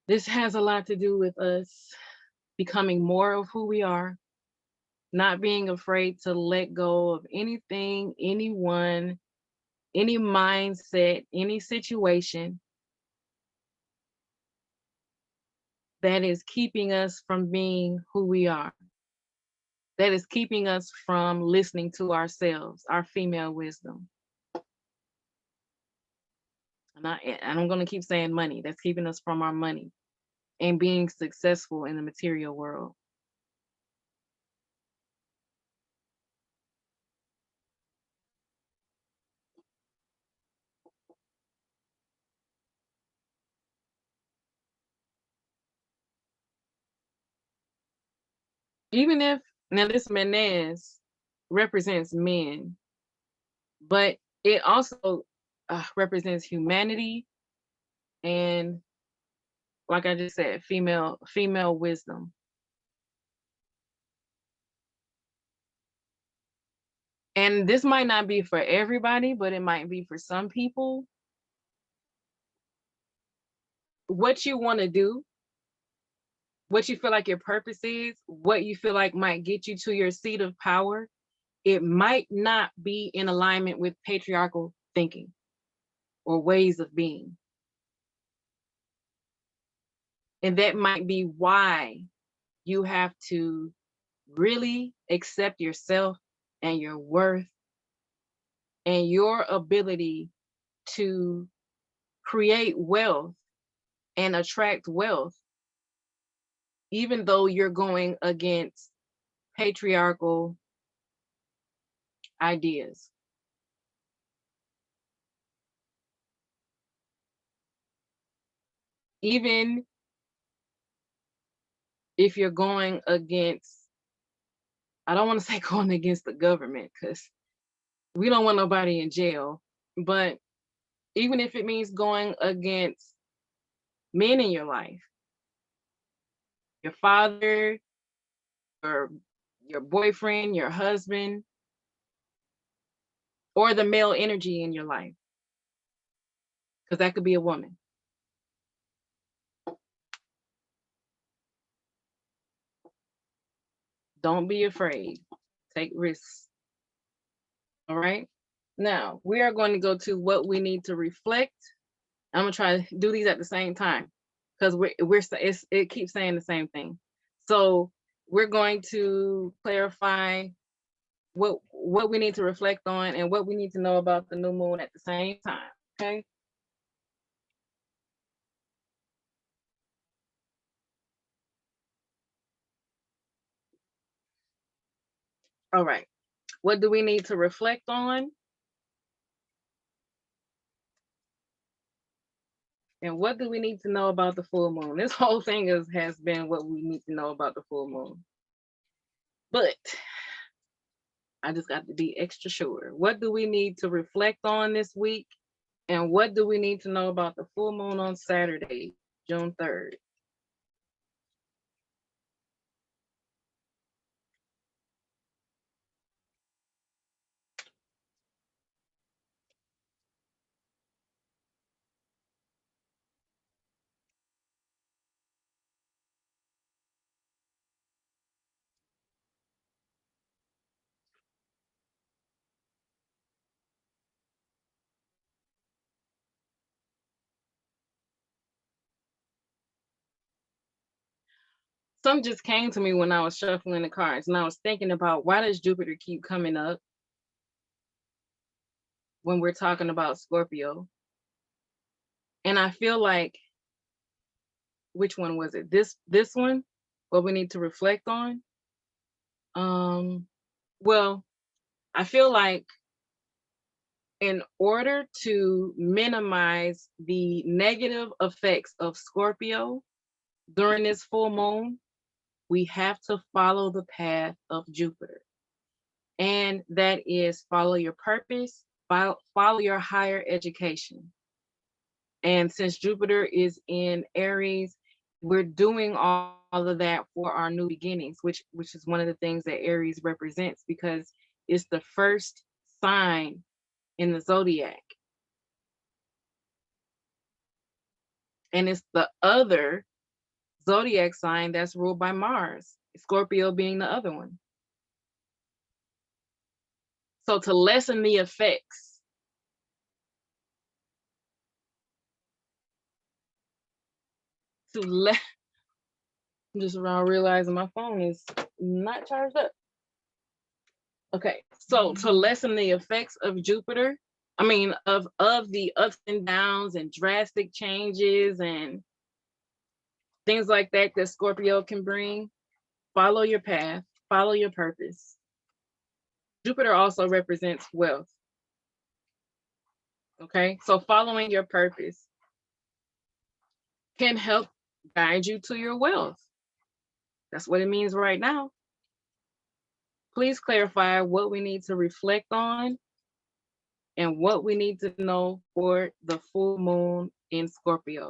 this has a lot to do with us becoming more of who we are, not being afraid to let go of anything, anyone, any mindset, any situation that is keeping us from being who we are, that is keeping us from listening to ourselves, our female wisdom. And I'm going to keep saying money. That's keeping us from our money and being successful in the material world. Even if, now this Menez represents men, but it also represents humanity and, like I just said, female wisdom. And this might not be for everybody, but it might be for some people. What you want to do, what you feel like your purpose is, what you feel like might get you to your seat of power, it might not be in alignment with patriarchal thinking or ways of being. And that might be why you have to really accept yourself and your worth and your ability to create wealth and attract wealth, even though you're going against patriarchal ideas. Even if you're going against, I don't want to say going against the government because we don't want nobody in jail, but even if it means going against men in your life, your father, or your boyfriend, your husband, or the male energy in your life, because that could be a woman. Don't be afraid. Take risks. All right. Now we are going to go to what we need to reflect. I'm gonna try to do these at the same time because it keeps saying the same thing. So we're going to clarify what we need to reflect on and what we need to know about the new moon at the same time. Okay. All right. What do we need to reflect on? And what do we need to know about the full moon? This whole thing has been what we need to know about the full moon. But I just got to be extra sure. What do we need to reflect on this week? And what do we need to know about the full moon on Saturday, June 3rd? Some just came to me when I was shuffling the cards, and I was thinking about, why does Jupiter keep coming up when we're talking about Scorpio? And I feel like, which one was it? This one, what we need to reflect on? Well, I feel like in order to minimize the negative effects of Scorpio during this full moon, we have to follow the path of Jupiter. And that is follow your purpose, follow your higher education. And since Jupiter is in Aries, we're doing all of that for our new beginnings, which is one of the things that Aries represents, because it's the first sign in the zodiac. And it's the other zodiac sign that's ruled by Mars, Scorpio being the other one. So to lessen the effects, I'm just around realizing my phone is not charged up. Okay, so to lessen the effects of Jupiter, I mean of the ups and downs and drastic changes and things like that that Scorpio can bring, follow your path, follow your purpose. Jupiter also represents wealth. Okay, so following your purpose can help guide you to your wealth. That's what it means right now. Please clarify what we need to reflect on and what we need to know for the full moon in Scorpio.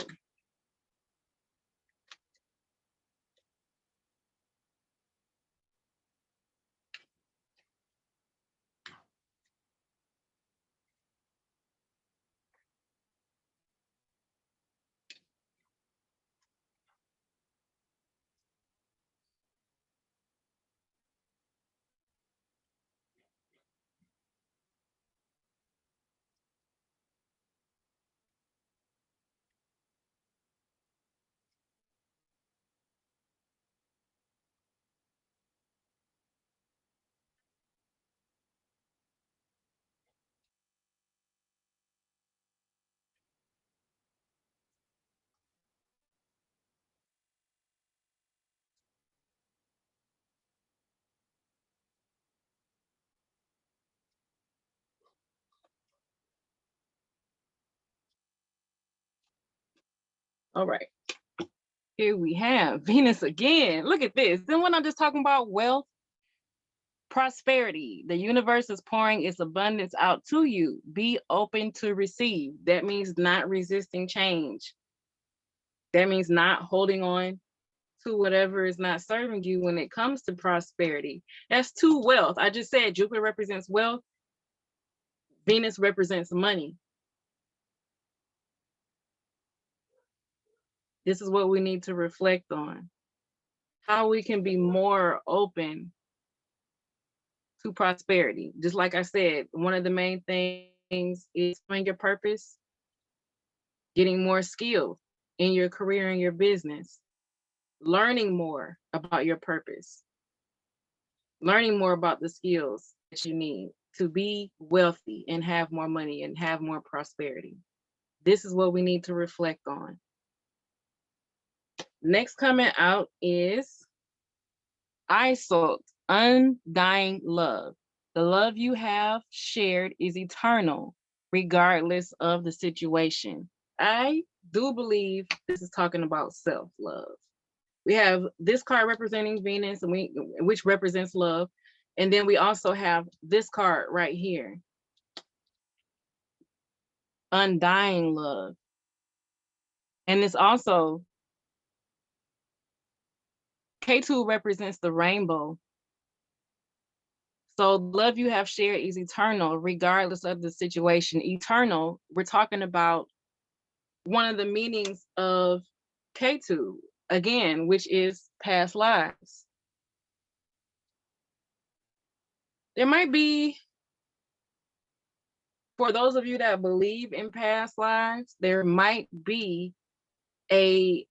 All right. Here we have Venus again. Look at this. Then when I'm just talking about wealth, prosperity, the universe is pouring its abundance out to you. Be open to receive. That means not resisting change. That means not holding on to whatever is not serving you when it comes to prosperity. That's two wealth. I just said Jupiter represents wealth. Venus represents money. This is what we need to reflect on. How we can be more open to prosperity. Just like I said, one of the main things is knowing your purpose, getting more skilled in your career and your business, learning more about your purpose, learning more about the skills that you need to be wealthy and have more money and have more prosperity. This is what we need to reflect on. Next coming out is I sought undying love. The love you have shared is eternal, regardless of the situation. I do believe this is talking about self-love. We have this card representing Venus, and which represents love. And then we also have this card right here, undying love. And it's also, K2 represents the rainbow. So love you have shared is eternal, regardless of the situation. Eternal, we're talking about one of the meanings of K2, again, which is past lives. There might be, for those of you that believe in past lives, there might be a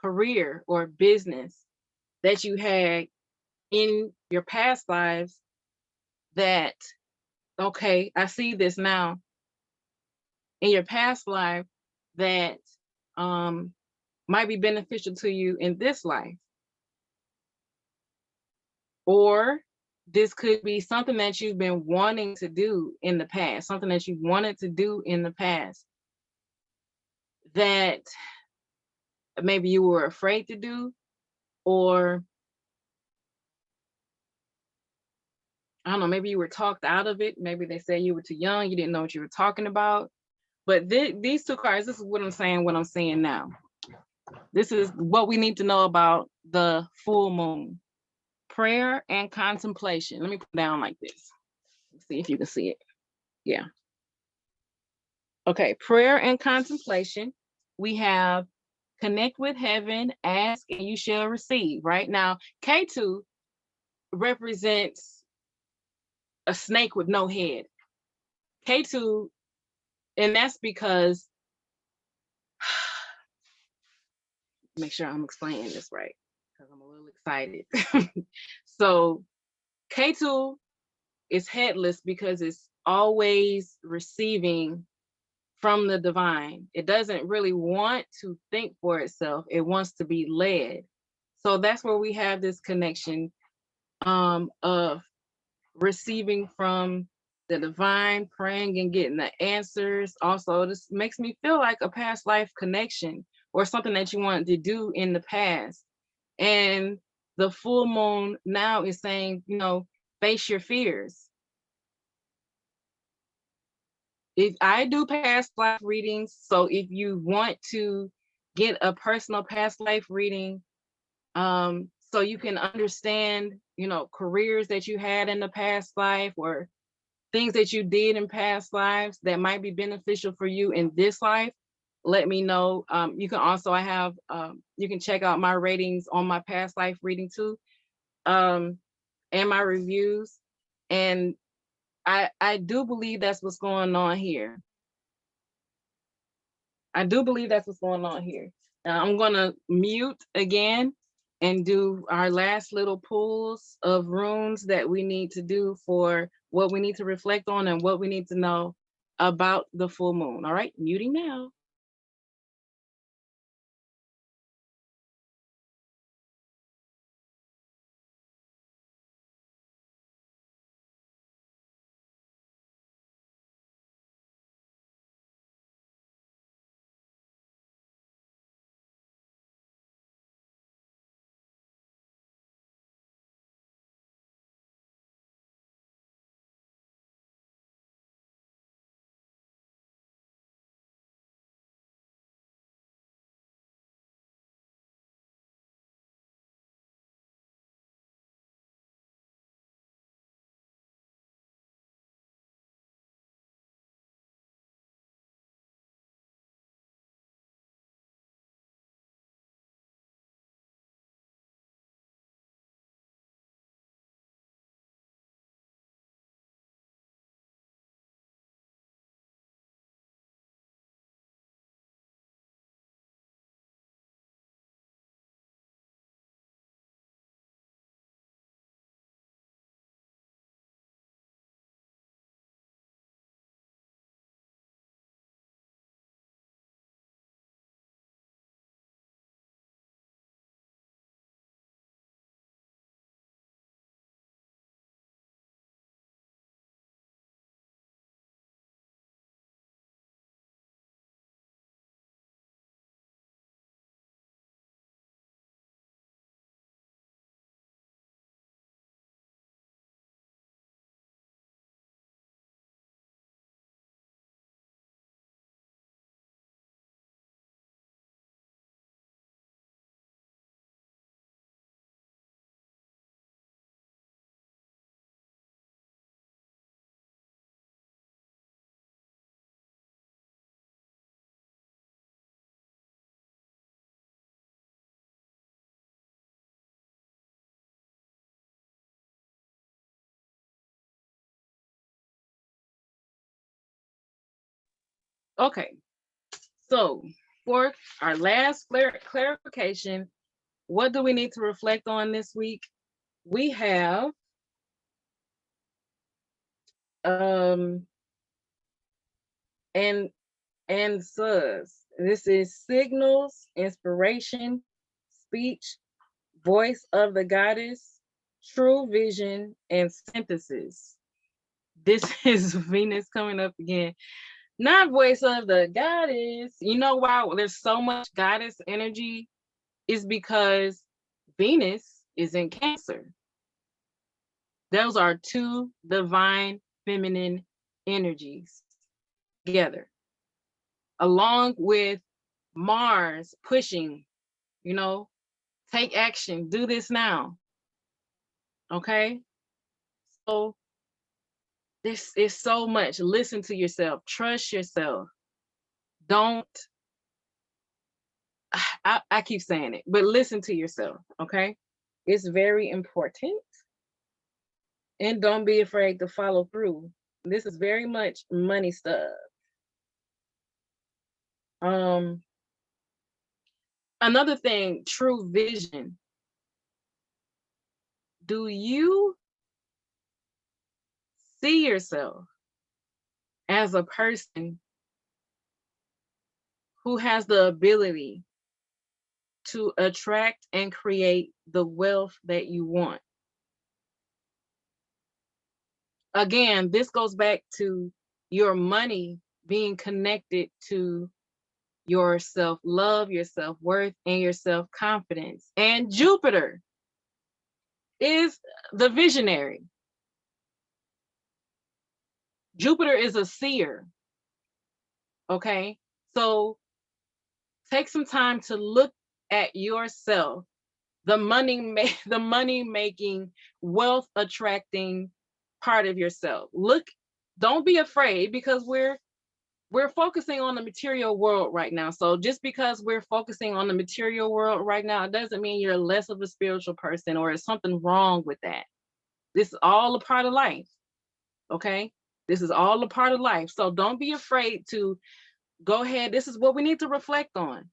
career or business that you had in your past lives that, okay, I see this now, in your past life that might be beneficial to you in this life. Or this could be something that you've been wanting to do in the past, something that you wanted to do in the past that maybe you were afraid to do, or I don't know, maybe you were talked out of it. Maybe they said you were too young, you didn't know what you were talking about. But these two cards, this is what I'm saying now. This is what we need to know about the full moon. Prayer and contemplation. Let me put it down like this. Let's see if you can see it. Yeah. Okay, prayer and contemplation. We have connect with heaven, ask and you shall receive. Right now, K2 represents a snake with no head. K2, and that's because, make sure I'm explaining this right, because I'm a little excited. So K2 is headless because it's always receiving from the divine. It doesn't really want to think for itself. It wants to be led. So that's where we have this connection of receiving from the divine, praying and getting the answers. Also, this makes me feel like a past life connection or something that you wanted to do in the past. And the full moon now is saying, you know, face your fears. If I do past life readings, so if you want to get a personal past life reading, so you can understand, you know, careers that you had in the past life or things that you did in past lives that might be beneficial for you in this life, let me know. You can also, you can check out my ratings on my past life reading too, and my reviews. And I do believe that's what's going on here. I do believe that's what's going on here. Now I'm gonna mute again and do our last little pulls of runes that we need to do for what we need to reflect on and what we need to know about the full moon. All right, muting now. Okay, so for our last clarification, what do we need to reflect on this week? We have um and sus. This is signals, inspiration, speech, voice of the goddess, true vision, and synthesis. This is Venus coming up again. Not voice of the goddess. You know why there's so much goddess energy? Is because Venus is in Cancer. Those are two divine feminine energies together, along with Mars pushing, you know, take action, do this now. Okay. So this is so much. Listen to yourself, trust yourself. Don't, I keep saying it, but listen to yourself. Okay. It's very important. And don't be afraid to follow through. This is very much money stuff. Um, Another thing, true vision. Do you see yourself as a person who has the ability to attract and create the wealth that you want? Again, this goes back to your money being connected to your self-love, your self-worth, and your self-confidence. And Jupiter. is the visionary. Jupiter is a seer. Okay. So take some time to look at yourself, the money making, wealth attracting part of yourself. Look, don't be afraid, because we're focusing on the material world right now. So just because we're focusing on the material world right now, it doesn't mean you're less of a spiritual person or is something wrong with that. This is all a part of life. Okay. This is all a part of life. So don't be afraid to go ahead. This is what we need to reflect on.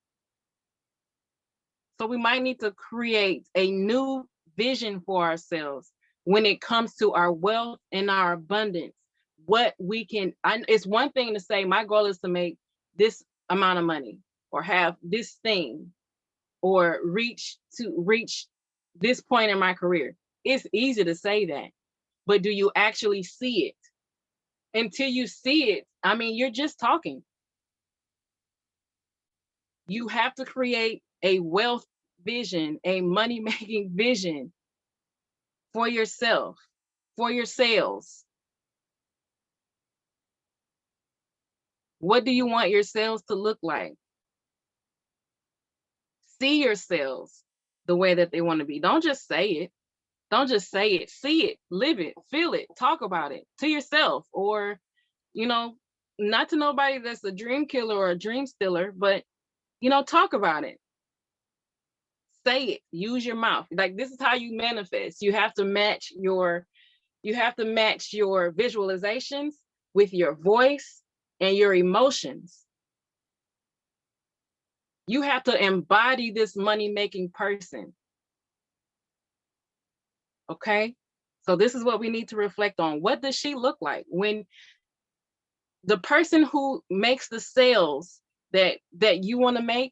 So we might need to create a new vision for ourselves when it comes to our wealth and our abundance. What we can, it's one thing to say, my goal is to make this amount of money or have this thing or reach this point in my career. It's easy to say that, but do you actually see it? Until you see it, I mean, you're just talking. You have to create a wealth vision, a money making vision for yourself, for your sales. What do you want your sales to look like? See your sales the way that they want to be. Don't just say it. Don't just say it. See it, live it, feel it, talk about it to yourself, or, you know, not to nobody that's a dream killer or a dream stealer, but, you know, talk about it. Say it, use your mouth. Like, this is how you manifest. You have to match your visualizations with your voice and your emotions. You have to embody this money-making person. Okay? So this is what we need to reflect on. What does she look like? When the person who makes the sales that you want to make,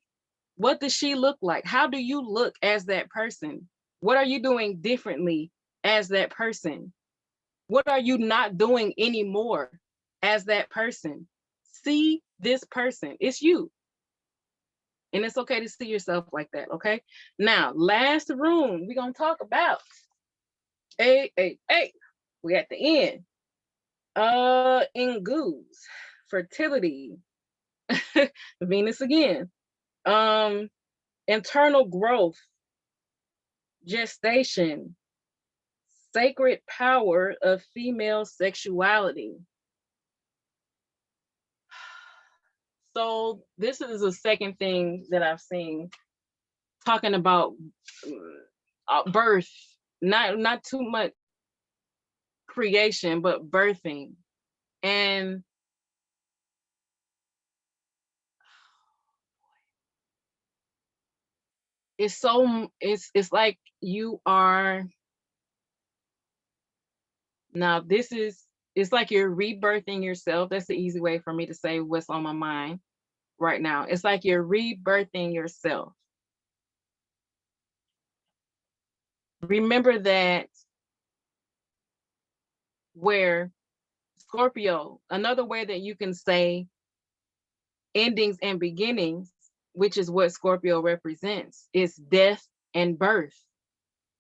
what does she look like? How do you look as that person? What are you doing differently as that person? What are you not doing anymore as that person? See this person. It's you. And it's okay to see yourself like that, okay? Now, last room, we're going to talk about, we at the end. In goose, fertility, Venus again, internal growth, gestation, sacred power of female sexuality. So this is the second thing that I've seen talking about birth, not too much creation, but birthing. And it's like you are, now it's like you're rebirthing yourself. That's the easy way for me to say what's on my mind right now. It's like you're rebirthing yourself. Remember that where Scorpio, another way that you can say endings and beginnings, which is what Scorpio represents, is death and birth,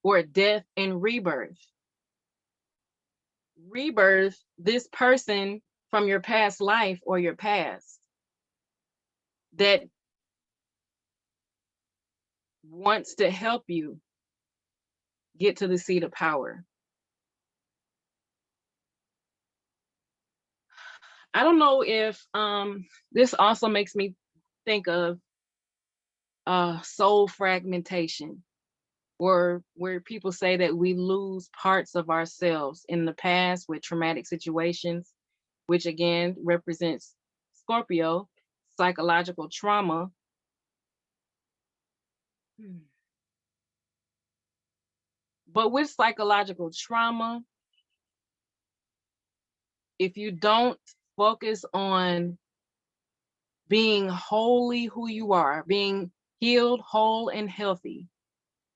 or death and rebirth. Rebirth, this person from your past life or your past that wants to help you get to the seat of power. I don't know if this also makes me think of soul fragmentation, or where people say that we lose parts of ourselves in the past with traumatic situations, which again represents Scorpio, psychological trauma. But with psychological trauma, if you don't focus on being wholly who you are, being healed, whole, and healthy,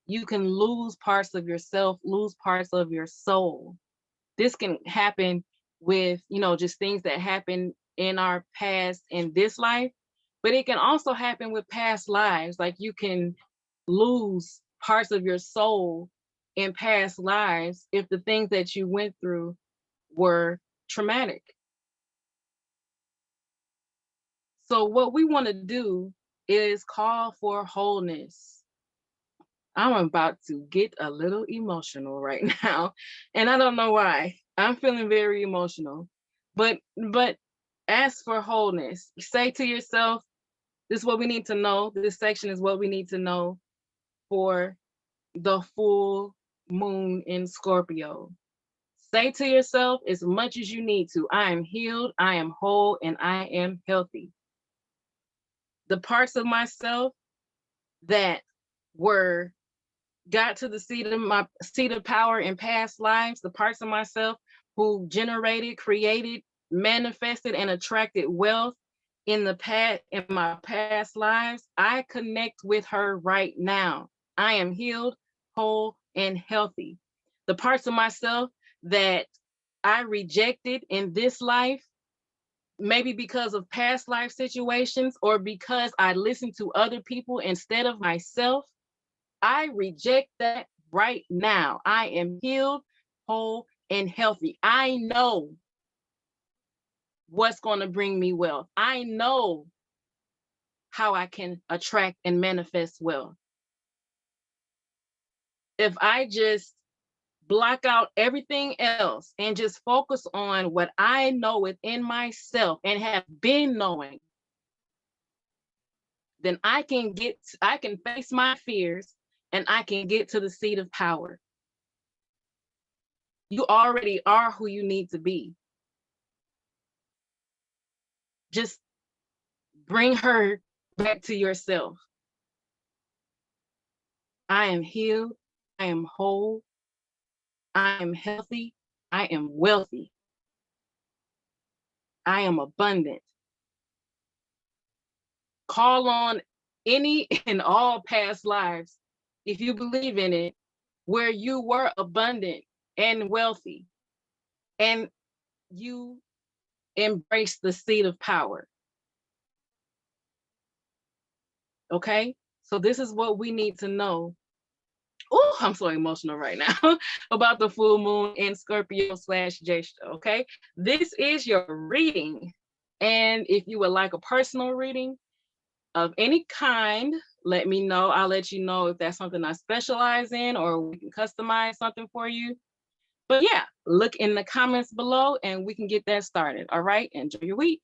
you can lose parts of yourself, lose parts of your soul. This can happen with, you know, just things that happen in our past in this life, but it can also happen with past lives. Like, you can lose parts of your soul in past lives if the things that you went through were traumatic. So what we want to do is call for wholeness. I'm about to get a little emotional right now, and I don't know why. I'm feeling very emotional. But ask for wholeness. Say to yourself, this is what we need to know. This section is what we need to know for the full moon in Scorpio. Say to yourself as much as you need to, I am healed, I am whole, and I am healthy. The parts of myself that were got to the seat of power in past lives, the parts of myself who generated, created, manifested, and attracted wealth in my past lives, I connect with her right now. I am healed, whole, and healthy. The parts of myself that I rejected in this life, maybe because of past life situations or because I listened to other people instead of myself, I reject that right now. I am healed, whole, and healthy. I know what's going to bring me wealth. I know how I can attract and manifest wealth. If I just block out everything else and just focus on what I know within myself and have been knowing, then I can face my fears and I can get to the seat of power. You already are who you need to be. Just bring her back to yourself. I am healed. I am whole. I am healthy. I am wealthy. I am abundant. Call on any and all past lives, if you believe in it, where you were abundant and wealthy and you embrace the seat of power. Okay? So this is what we need to know. Oh, I'm so emotional right now about the full moon in Scorpio / Jyeshta. Okay? This is your reading. And if you would like a personal reading of any kind, let me know. I'll let you know if that's something I specialize in or we can customize something for you. But yeah, look in the comments below and we can get that started. All right? Enjoy your week.